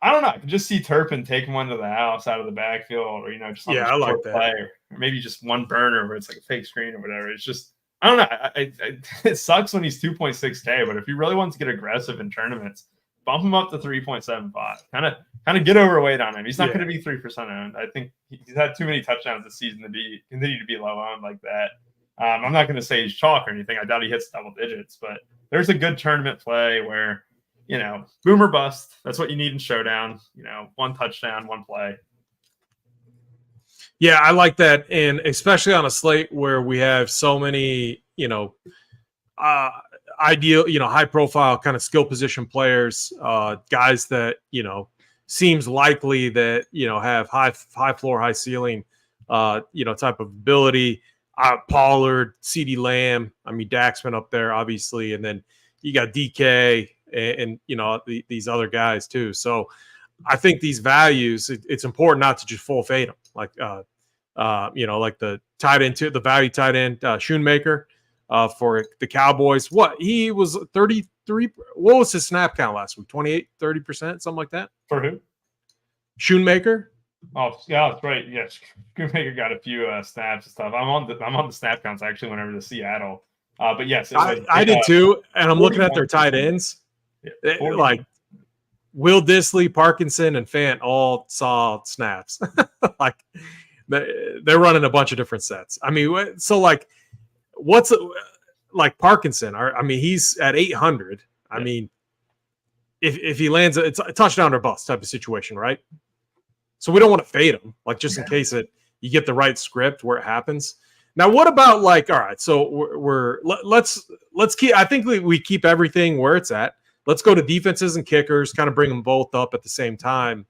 I don't know. I can just see Turpin taking one to the house out of the backfield, or just on I like that. Play, or maybe just one burner where it's like a fake screen or whatever. It's just I don't know. It sucks when he's 2.6K, but if he really wants to get aggressive in tournaments, bump him up to 3.75. Kind of get overweight on him. He's not going to be 3% owned. I think he's had too many touchdowns this season to continue to be low owned like that. I'm not going to say he's chalk or anything. I doubt he hits double digits, but there's a good tournament play where, boom or bust. That's what you need in Showdown. One touchdown, one play. Yeah, I like that. And especially on a slate where we have so many, ideal, high profile kind of skill position players, guys that, seems likely that, have high floor, high ceiling, type of ability. Pollard, CeeDee Lamb. I mean, Dak's been up there, obviously. And then you got DK and these other guys too. So I think these values, it's important not to just full fade them. Like, like the tight end, the value tight end, Schoonmaker for the Cowboys. What? He was 33. What was his snap count last week? 28, 30%, something like that? For who? Schoonmaker? Oh, yeah, that's right. Yes, Schoonmaker got a few snaps and stuff. I'm on the snap counts. I actually went over to Seattle. But yes, I did too. And I'm looking at their tight ends. Yeah, like Will Dissly, Parkinson, and Fant all saw snaps. Like they're running a bunch of different sets. I mean, so like, what's like Parkinson? I mean, he's at 800. I mean, if he lands, it's a touchdown or bust type of situation, right? So we don't want to fade him, like just in case you get the right script where it happens. Now, what about like, all right, so let's keep. I think we keep everything where it's at. Let's go to defenses and kickers, kind of bring them both up at the same time.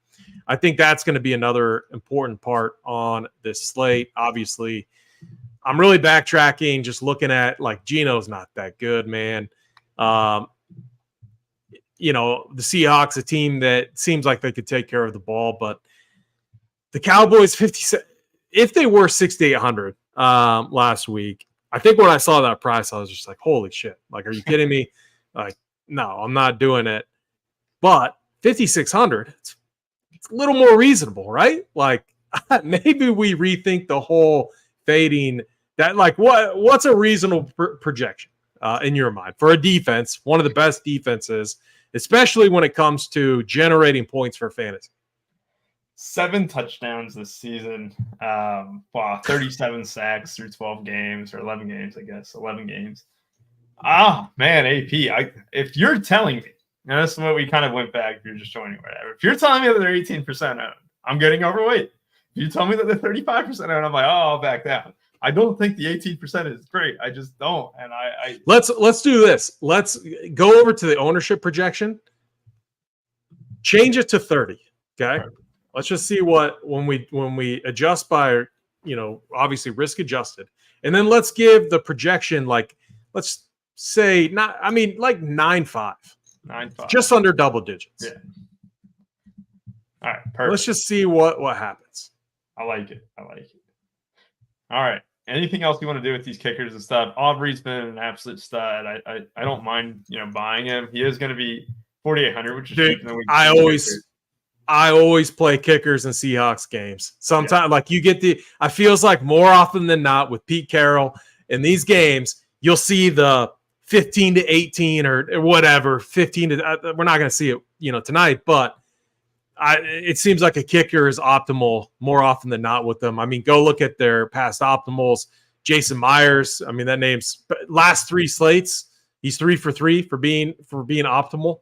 I think that's going to be another important part on this slate. Obviously, I'm really backtracking, just looking at like Gino's not that good, man. The Seahawks, a team that seems like they could take care of the ball, but the Cowboys, 57. If they were 6,800 last week, I think when I saw that price, I was just like, holy shit. Like, are you kidding me? Like, no, I'm not doing it. But 5,600, it's a little more reasonable, right? Like, maybe we rethink the whole fading. That, like, what's a reasonable projection in your mind for a defense, one of the best defenses, especially when it comes to generating points for fantasy? 7 touchdowns this season. 37 sacks through 12 games or 11 games, I guess. 11 games. Ah, man, AP. If you're telling me, and that's what we kind of went back, if you're just joining whatever. If you're telling me that they're 18% owned, I'm getting overweight. If you tell me that they're 35% owned, I'm like, oh, I'll back down. I don't think the 18% is great. I just don't. And let's do this. Let's go over to the ownership projection. Change it to 30. Okay. Right. Let's just see when we adjust by, obviously risk adjusted. And then let's give the projection, like, let's say like 9.5. 9.5. Just under double digits. Yeah. All right. Perfect. Let's just see what happens. I like it. All right. Anything else you want to do with these kickers and stuff? Aubrey's been an absolute stud. I don't mind, buying him. He is going to be 4,800, which is cheap. I always play kickers in Seahawks games. Sometimes, like you get I feels like more often than not with Pete Carroll in these games, you'll see the 15 to 18 or whatever, 15 to. We're not going to see it, tonight, but it seems like a kicker is optimal more often than not with them. I mean, go look at their past optimals. Jason Myers. I mean, that name's last 3 slates. He's 3 for 3 for being optimal.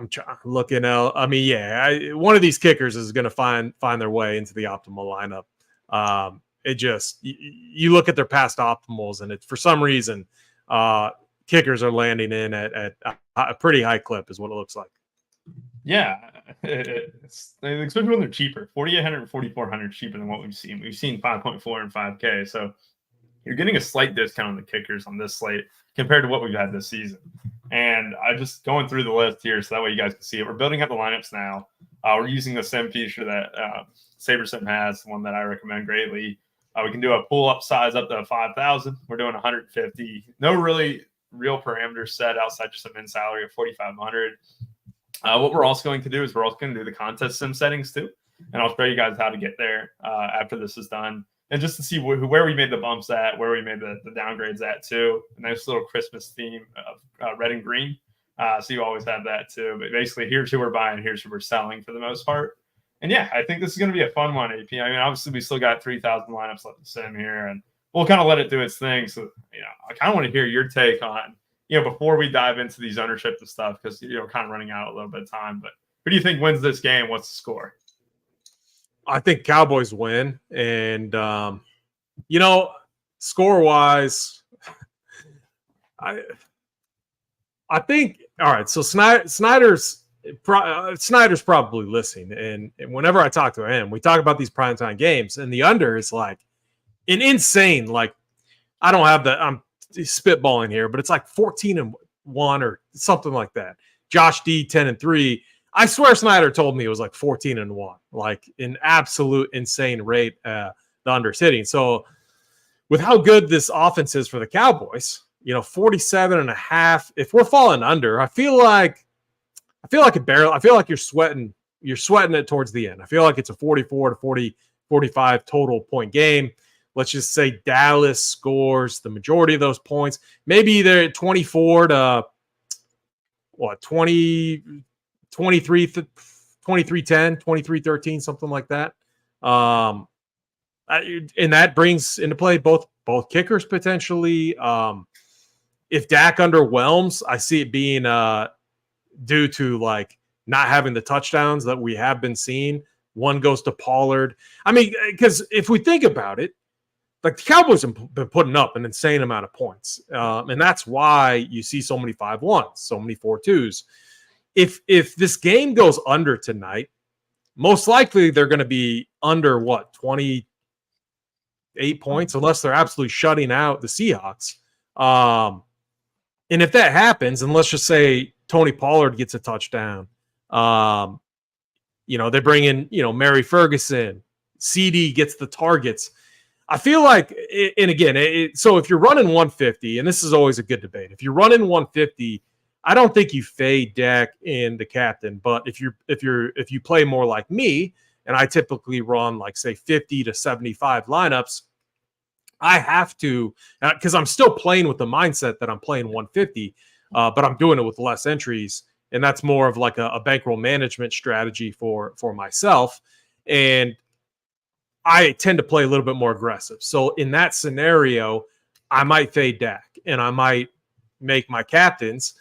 I'm looking out. I mean, one of these kickers is going to find their way into the optimal lineup. it just you look at their past optimals, and it's for some reason kickers are landing in at a pretty high clip, is what it looks like. Yeah, especially when they're cheaper. 4,800 and 4,400 cheaper than what we've seen. We've seen 5.4 and 5K. So you're getting a slight discount on the kickers on this slate compared to what we've had this season. And I just going through the list here so that way you guys can see it. We're building up the lineups now. We're using the sim feature that Sabersim has, one that I recommend greatly. We can do a pull up size up to 5,000. We're doing 150. No real parameters set outside just a min salary of 4,500. What we're also going to do is we're also going to do the contest sim settings too. And I'll show you guys how to get there after this is done. And just to see where we made the bumps at, where we made the downgrades at too. A nice little Christmas theme of red and green. So you always have that too. But basically, here's who we're buying, here's who we're selling for the most part. And yeah, I think this is going to be a fun one, AP. I mean, obviously, we still got 3,000 lineups left to sim here, and we'll kind of let it do its thing. So, I kind of want to hear your take on, before we dive into these ownership and stuff, because, kind of running out a little bit of time. But who do you think wins this game? What's the score? I think Cowboys win. And, score-wise, I think, all right, so Snyder's probably listening. And whenever I talk to him, we talk about these primetime games, and the under is like an insane, like, I don't have that. I'm spitballing here, but it's like 14-1 or something like that. Josh D 10-3. I swear Snyder told me it was like 14-1, like an absolute insane rate. The under's hitting. So with how good this offense is for the Cowboys, 47.5. If we're falling under, I feel like it barely. I feel like you're sweating it towards the end. I feel like it's a 44 to 45 total point game. Let's just say Dallas scores the majority of those points. Maybe they're 24 to 20, 23, 10, 23-13, something like that. And that brings into play both kickers potentially. If Dak underwhelms, I see it being due to like not having the touchdowns that we have been seeing. One goes to Pollard. I mean, because if we think about it, like the Cowboys have been putting up an insane amount of points. And that's why you see so many 5-1s, so many 4-2s. If this game goes under tonight, most likely they're going to be under 28 points, unless they're absolutely shutting out the Seahawks. And if that happens, and let's just say Tony Pollard gets a touchdown, they bring in, Mary Ferguson, CD gets the targets. I feel like, and again, so if you're running 150, and this is always a good debate, if you're running 150, I don't think you fade Dak and the captain. But if you play more like me, and I typically run like say 50 to 75 lineups, I have to, because I'm still playing with the mindset that I'm playing 150, but I'm doing it with less entries, and that's more of like a bankroll management strategy for myself. And I tend to play a little bit more aggressive. So in that scenario, I might fade Dak, and I might make my captains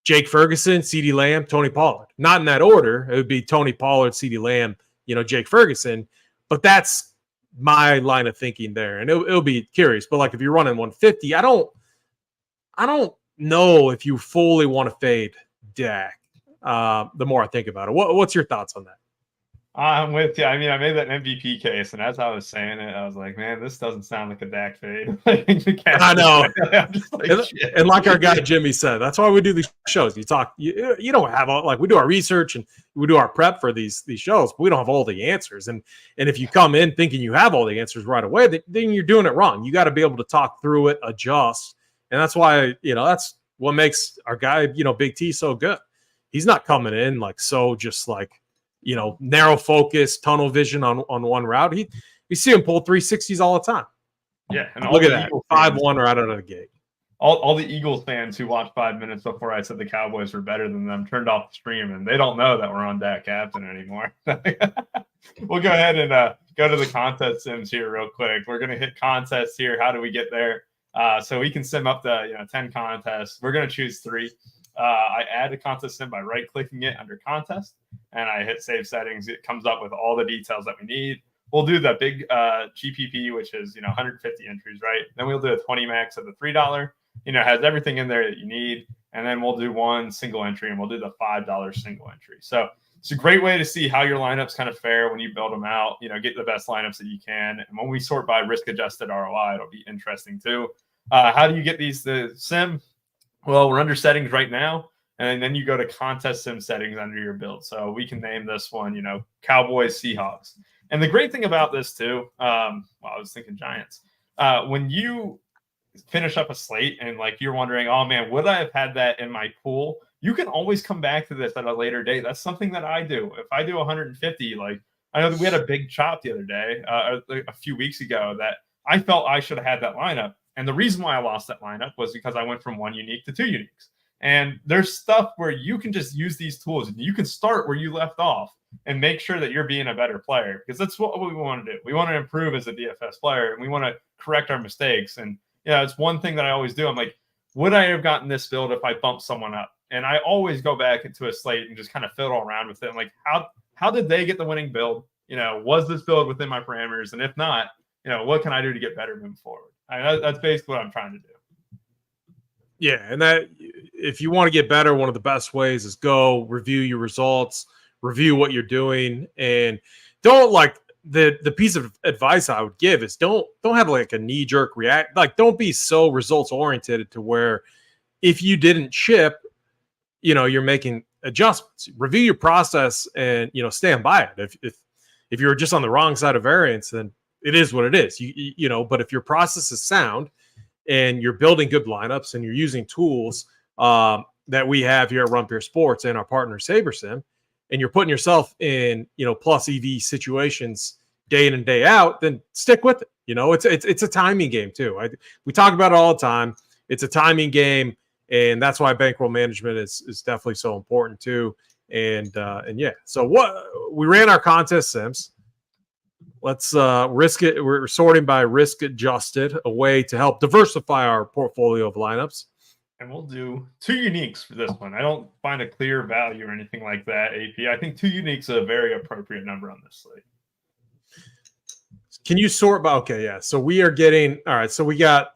Jake Ferguson, CeeDee Lamb, Tony Pollard. Not in that order. It would be Tony Pollard, CeeDee Lamb, Jake Ferguson. But that's my line of thinking there. And it'll be curious. But like if you're running 150, I don't know if you fully want to fade Dak. The more I think about it. What's your thoughts on that? I'm with you. I mean, I made that MVP case, and as I was saying it, I was like, man, this doesn't sound like a Dak fade. I know. I'm just like, and like our guy Jimmy said, that's why we do these shows. You don't have all, like, we do our research and we do our prep for these shows, but we don't have all the answers. And if you come in thinking you have all the answers right away, then you're doing it wrong. You got to be able to talk through it, adjust. And that's why, that's what makes our guy, Big T so good. He's not coming in like so just like, narrow focus, tunnel vision on one route. You see him pull 360s all the time. Yeah. And look at that. 5-1 right out of the gate. All the Eagles fans who watched 5 minutes before I said the Cowboys were better than them turned off the stream, and they don't know that we're on Dak Captain anymore. We'll go ahead and go to the contest sims here real quick. We're going to hit contests here. How do we get there? So we can sim up the 10 contests. We're going to choose 3. I add a contest sim by right-clicking it under contest, and I hit save settings. It comes up with all the details that we need. we'll do the big GPP, which is 150 entries, right? Then we'll do a 20 max of the $3. Has everything in there that you need, and then we'll do one single entry, and we'll do the $5 single entry. So it's a great way to see how your lineups kind of fare when you build them out. Get the best lineups that you can, and when we sort by risk-adjusted ROI, it'll be interesting too. How do you get these the sim? Well, we're under settings right now, and then you go to contest sim settings under your build. So we can name this one, Cowboys Seahawks. And the great thing about this too, I was thinking Giants. When you finish up a slate and you're wondering, oh man, would I have had that in my pool? You can always come back to this at a later date. That's something that I do. If I do 150, I know that we had a big chop the other day, a few weeks ago, that I felt I should have had that lineup. And the reason why I lost that lineup was because I went from one unique to two uniques. And there's stuff where you can just use these tools and you can start where you left off and make sure that you're being a better player, because that's what we want to do. We want to improve as a DFS player, and we want to correct our mistakes. And it's one thing that I always do. I'm like, would I have gotten this build if I bumped someone up? And I always go back into a slate and just kind of fiddle around with it. I'm like, how did they get the winning build? Was this build within my parameters? And if not, what can I do to get better moving forward? That's basically what I'm trying to do. Yeah, and that if you want to get better, one of the best ways is go review your results, review what you're doing, and don't the piece of advice I would give is don't have a knee-jerk react. Don't be so results oriented to where if you didn't ship, you're making adjustments. Review your process and stand by it. If you're just on the wrong side of variance, then it is what it is. But if your process is sound and you're building good lineups and you're using tools that we have here at Rump Your Sports and our partner Sabersim, and you're putting yourself in plus EV situations day in and day out, then stick with it. It's a timing game too. We talk about it all the time. It's a timing game, and that's why bankroll management is definitely so important too. And yeah, so what we ran our contest sims. Let's risk it. We're sorting by risk adjusted, a way to help diversify our portfolio of lineups. And we'll do two uniques for this one. I don't find a clear value or anything like that, AP. I think two uniques is a very appropriate number on this slate. Can you sort by? Okay, yeah. So we are getting, all right, so we got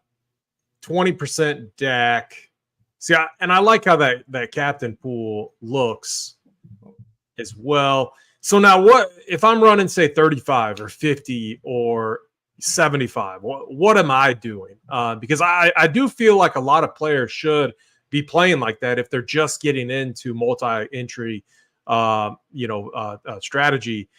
20% Dak. See, and I like how that captain pool looks as well. So now what if I'm running, say, 35 or 50 or 75? What am I doing? Because I do feel like a lot of players should be playing like that if they're just getting into multi-entry, strategy.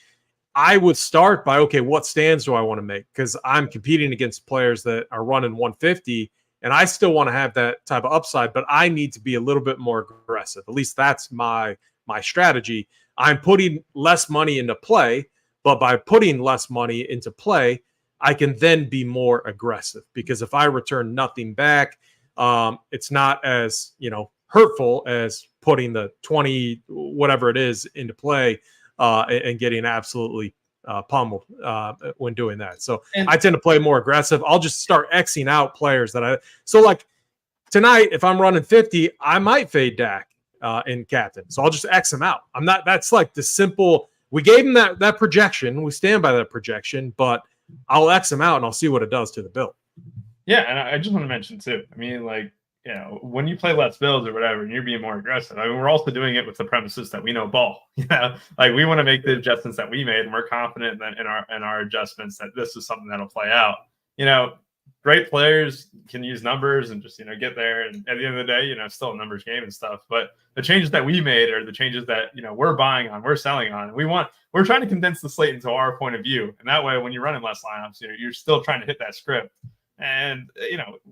I would start by, okay, what stands do I want to make? Because I'm competing against players that are running 150, and I still want to have that type of upside, but I need to be a little bit more aggressive. At least that's my strategy. I'm putting less money into play, but by putting less money into play, I can then be more aggressive, because if I return nothing back, it's not as hurtful as putting the 20 whatever it is into play and getting absolutely pummeled when doing that. So I tend to play more aggressive. I'll just start Xing out players that tonight, if I'm running 50, I might fade Dak in captain. So I'll just X him out. That's the simple, we gave him that projection. We stand by that projection, but I'll X him out and I'll see what it does to the build. Yeah. And I just want to mention too, when you play less builds or whatever, and you're being more aggressive, we're also doing it with the premises that we know ball. We want to make the adjustments that we made, and we're confident that in our adjustments that this is something that'll play out. Great players can use numbers and just get there, and at the end of the day, it's still a numbers game and stuff. But the changes that we made are the changes that we're buying on, we're selling on. We're trying to condense the slate into our point of view, and that way, when you're running less lineups, you're still trying to hit that script. And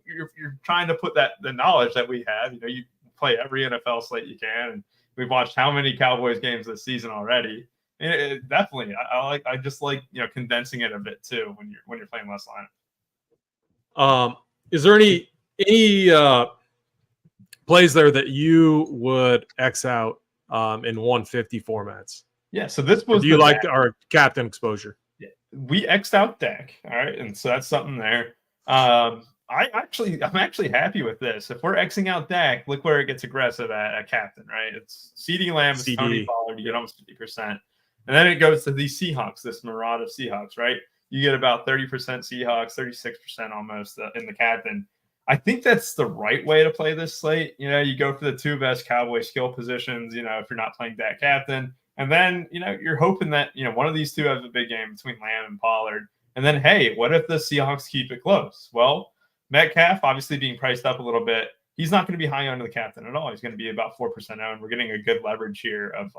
you're trying to put the knowledge that we have. You play every NFL slate you can, and we've watched how many Cowboys games this season already. And definitely, I just like condensing it a bit too when you're playing less lineup. Is there any plays there that you would X out in 150 formats? Yeah. So this was. Do you like our captain exposure? Yeah, we X'd out Dak. All right, and so that's something there. I'm actually happy with this. If we're Xing out Dak, look where it gets aggressive at captain, right? It's CD Lamb, Tony Pollard, you get almost 50%. And then it goes to these Seahawks, this mirage of Seahawks, right? You get about 30% Seahawks, 36% almost in the captain. I think that's the right way to play this slate. You go for the two best Cowboy skill positions, if you're not playing that captain. And then, you're hoping that, one of these two has a big game between Lamb and Pollard. And then, hey, what if the Seahawks keep it close? Well, Metcalf, obviously being priced up a little bit, he's not going to be high on the captain at all. He's going to be about 4% owned. We're getting a good leverage here of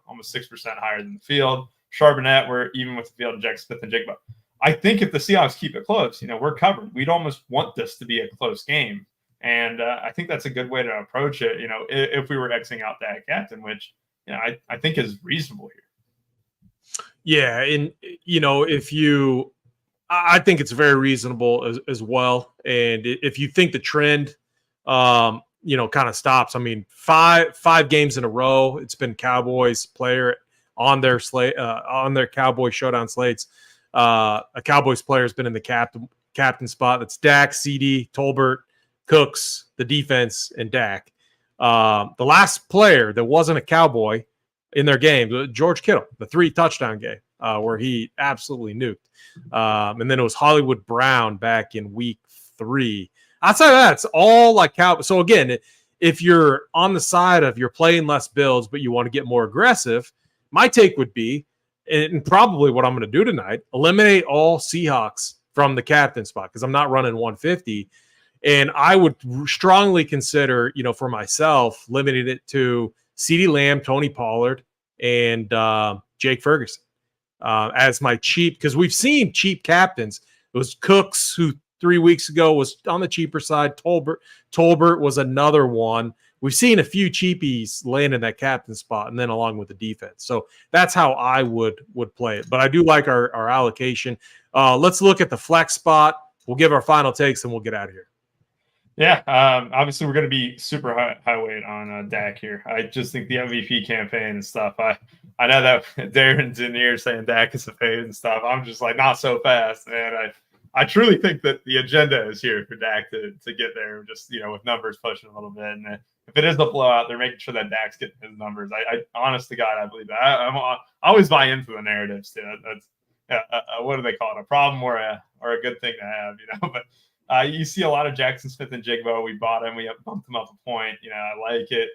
almost 6% higher than the field. Charbonnet, we're even with the field, Jack Smith and Jigba. I think if the Seahawks keep it close, we're covered. We'd almost want this to be a close game. And I think that's a good way to approach it, if we were Xing out that captain, which, I think is reasonable here. Yeah. And, I think it's very reasonable as well. And if you think the trend, kind of stops, I mean, five games in a row, it's been Cowboys player on their slate, on their Cowboy Showdown slates. A Cowboys player has been in the captain spot. That's Dak, CD, Tolbert, Cooks, the defense, and Dak. The last player that wasn't a Cowboy in their game, George Kittle, the 3 touchdown game, where he absolutely nuked. And then it was Hollywood Brown back in week 3. Outside of that, it's all like Cowboys. So again, if you're on the side of you're playing less builds, but you want to get more aggressive, my take would be, and probably what I'm going to do tonight, eliminate all Seahawks from the captain spot because I'm not running 150. And I would strongly consider, for myself, limiting it to CeeDee Lamb, Tony Pollard, and Jake Ferguson as my cheap, because we've seen cheap captains. It was Cooks, who 3 weeks ago was on the cheaper side. Tolbert was another one. We've seen a few cheapies land in that captain spot, and then along with the defense. So that's how I would play it. But I do like our allocation. Let's look at the flex spot. We'll give our final takes, and we'll get out of here. Yeah, obviously we're going to be super high weight on Dak here. I just think the MVP campaign and stuff. I know that Darren's in here saying Dak is a fade and stuff. I'm just like, not so fast, and I truly think that the agenda is here for Dak to get there, just with numbers pushing a little bit. And if it is a blowout, they're making sure that Dak's getting his numbers. I honest to God, I believe that. I always buy into the narratives too. That's what do they call it? A problem or a good thing to have, But you see a lot of Jackson Smith and Jigbo. We bought him. We bumped him up a point. I like it.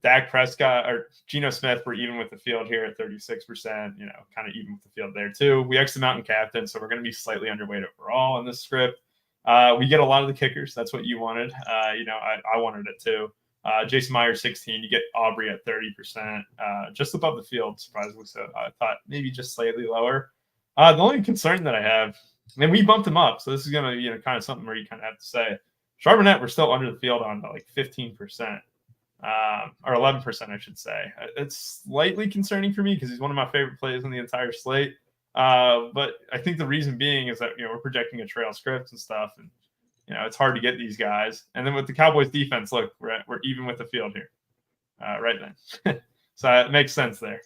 Dak Prescott or Geno Smith were even with the field here at 36%, kind of even with the field there too. We X'd him out in captain, so we're going to be slightly underweight overall in this script. We get a lot of the kickers. That's what you wanted. I wanted it too. Jason Myers, 16. You get Aubrey at 30%, just above the field, surprisingly so. I thought maybe just slightly lower. The only concern that I have, and we bumped him up, so this is going to be kind of something where you kind of have to say, Charbonnet, we're still under the field on like 15%. Or 11%, I should say. It's slightly concerning for me because he's one of my favorite plays in the entire slate. But I think the reason being is that, we're projecting a trail script and stuff, and, it's hard to get these guys. And then with the Cowboys defense, look, we're even with the field here right then. So it makes sense there.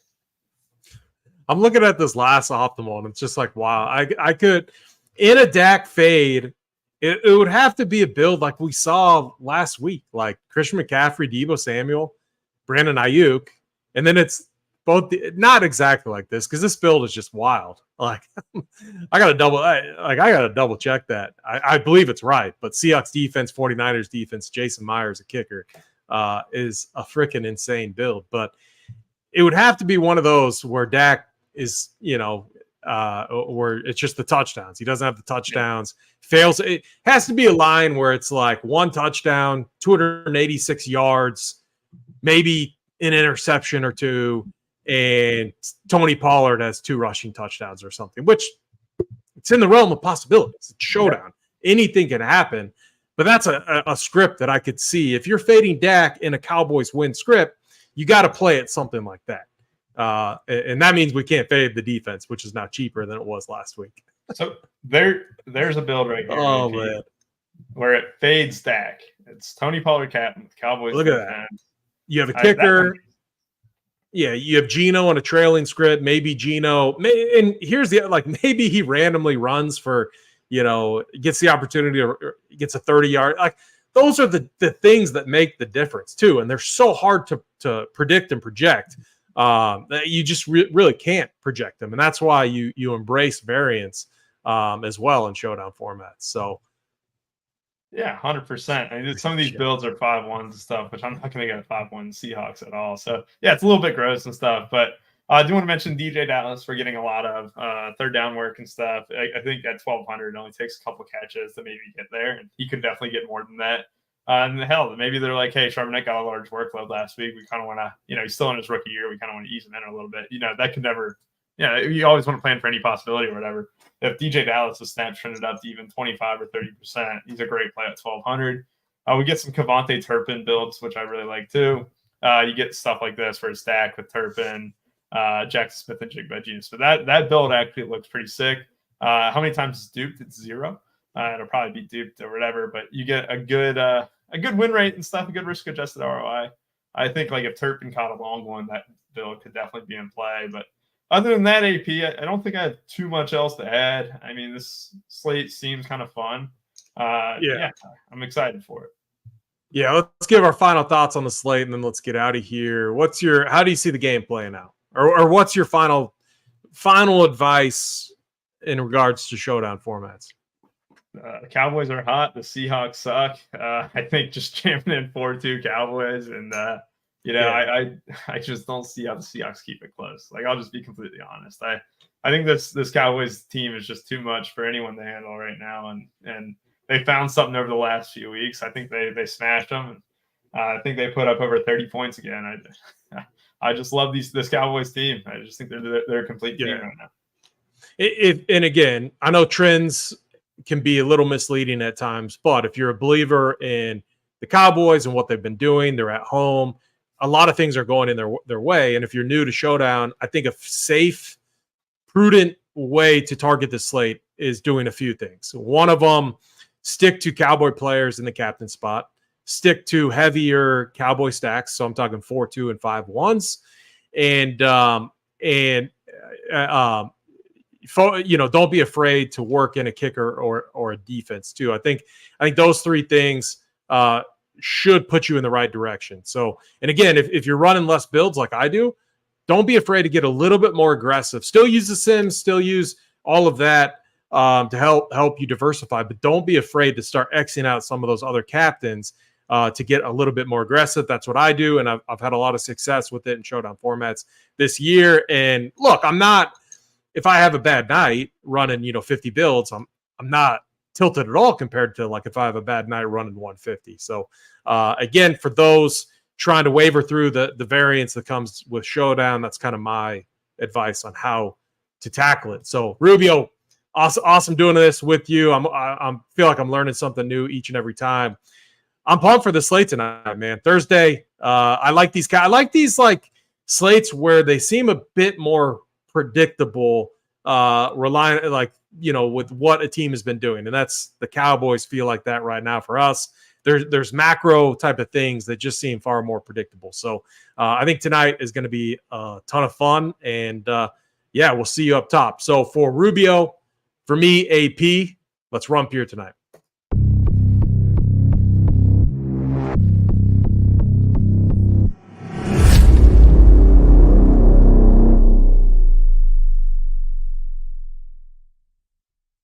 I'm looking at this last optimal, and it's just like, wow, I could, in a Dak fade, it would have to be a build like we saw last week, like Christian McCaffrey, Deebo Samuel, Brandon Ayuk, and then it's both not exactly like this because this build is just wild. Like I gotta double check that. I believe it's right, but Seahawks defense, 49ers defense, Jason Myers, a kicker, is a freaking insane build. But it would have to be one of those where Dak is, where it's just the touchdowns. He doesn't have the touchdowns. Fails. It has to be a line where it's like 1 touchdown, 286 yards, maybe an interception or 2, and Tony Pollard has 2 rushing touchdowns or something, which it's in the realm of possibilities. It's a showdown. Anything can happen, but that's a script that I could see. If you're fading Dak in a Cowboys win script, you got to play it something like that. And that means we can't fade the defense, which is now cheaper than it was last week. So there's a build right here. Oh, man. Where it fades Dak. It's Tony Pollard captain with Cowboys. Look at that. You have a kicker. Yeah, you have Gino on a trailing script. Maybe Gino. And here's maybe he randomly runs for, gets the opportunity or gets a 30-yard. Like, those are the things that make the difference, too. And they're so hard to predict and project. You just really can't project them, and that's why you embrace variance as well in showdown formats. So. Yeah, 100%. I mean, some of these builds are 5-1s and stuff, which I'm not going to get 5-1 Seahawks at all. So, yeah, it's a little bit gross and stuff. But I do want to mention DJ Dallas. We're getting a lot of third down work and stuff. I think at 1,200, it only takes a couple catches to maybe get there. And he could definitely get more than that. And hell, maybe they're like, hey, Charbonnet got a large workload last week. We kind of want to, he's still in his rookie year. We kind of want to ease him in a little bit. That could never, you always want to plan for any possibility or whatever. If DJ Dallas' snaps trended up to even 25 or 30%, he's a great play at 1,200. We get some Kevontae Turpin builds, which I really like too. You get stuff like this for a stack with Turpin, Jackson Smith, and Jigba Genius. But that build actually looks pretty sick. How many times it's duped? It's 0. It'll probably be duped or whatever, but you get a good win rate and stuff, a good risk-adjusted ROI. I think like if Turpin caught a long one, that build could definitely be in play, but other than that, AP, I don't think I have too much else to add. I mean, this slate seems kind of fun. Yeah, I'm excited for it. Yeah, let's give our final thoughts on the slate, and then let's get out of here. How do you see the game playing out, or what's your final advice in regards to showdown formats? The Cowboys are hot. The Seahawks suck. I think just jamming in 4-2 Cowboys and. I just don't see how the Seahawks keep it close. Like, I'll just be completely honest. I think this Cowboys team is just too much for anyone to handle right now, and they found something over the last few weeks. I think they smashed them. And, I think they put up over 30 points again. I just love this Cowboys team. I just think they're a complete team right now. And again, I know trends can be a little misleading at times, but if you're a believer in the Cowboys and what they've been doing, they're at home. A lot of things are going in their way. And if you're new to Showdown, I think a safe, prudent way to target the slate is doing a few things. One of them, stick to Cowboy players in the captain spot. Stick to heavier Cowboy stacks. So I'm talking 4-2 and 5-1s. Don't be afraid to work in a kicker or a defense too. I think those three things should put you in the right direction. So, and again, if you're running less builds like I do, don't be afraid to get a little bit more aggressive. Still use the sims, still use all of that to help you diversify, but don't be afraid to start Xing out some of those other captains to get a little bit more aggressive. That's what I do, and I've had a lot of success with it in showdown formats this year. And look, I'm not, if I have a bad night running 50 builds, I'm not tilted at all compared to like if I have a bad night running 150. So again, for those trying to waver through the variance that comes with showdown, that's kind of my advice on how to tackle it. So Rubio, awesome doing this with you. I feel like I'm learning something new each and every time. I'm pumped for the slate tonight, man. Thursday. I like these like slates where they seem a bit more predictable, relying with what a team has been doing. And that's the Cowboys feel like that right now for us. There's macro type of things that just seem far more predictable. So I think tonight is going to be a ton of fun. And we'll see you up top. So for Rubio, for me, AP, let's rump here tonight.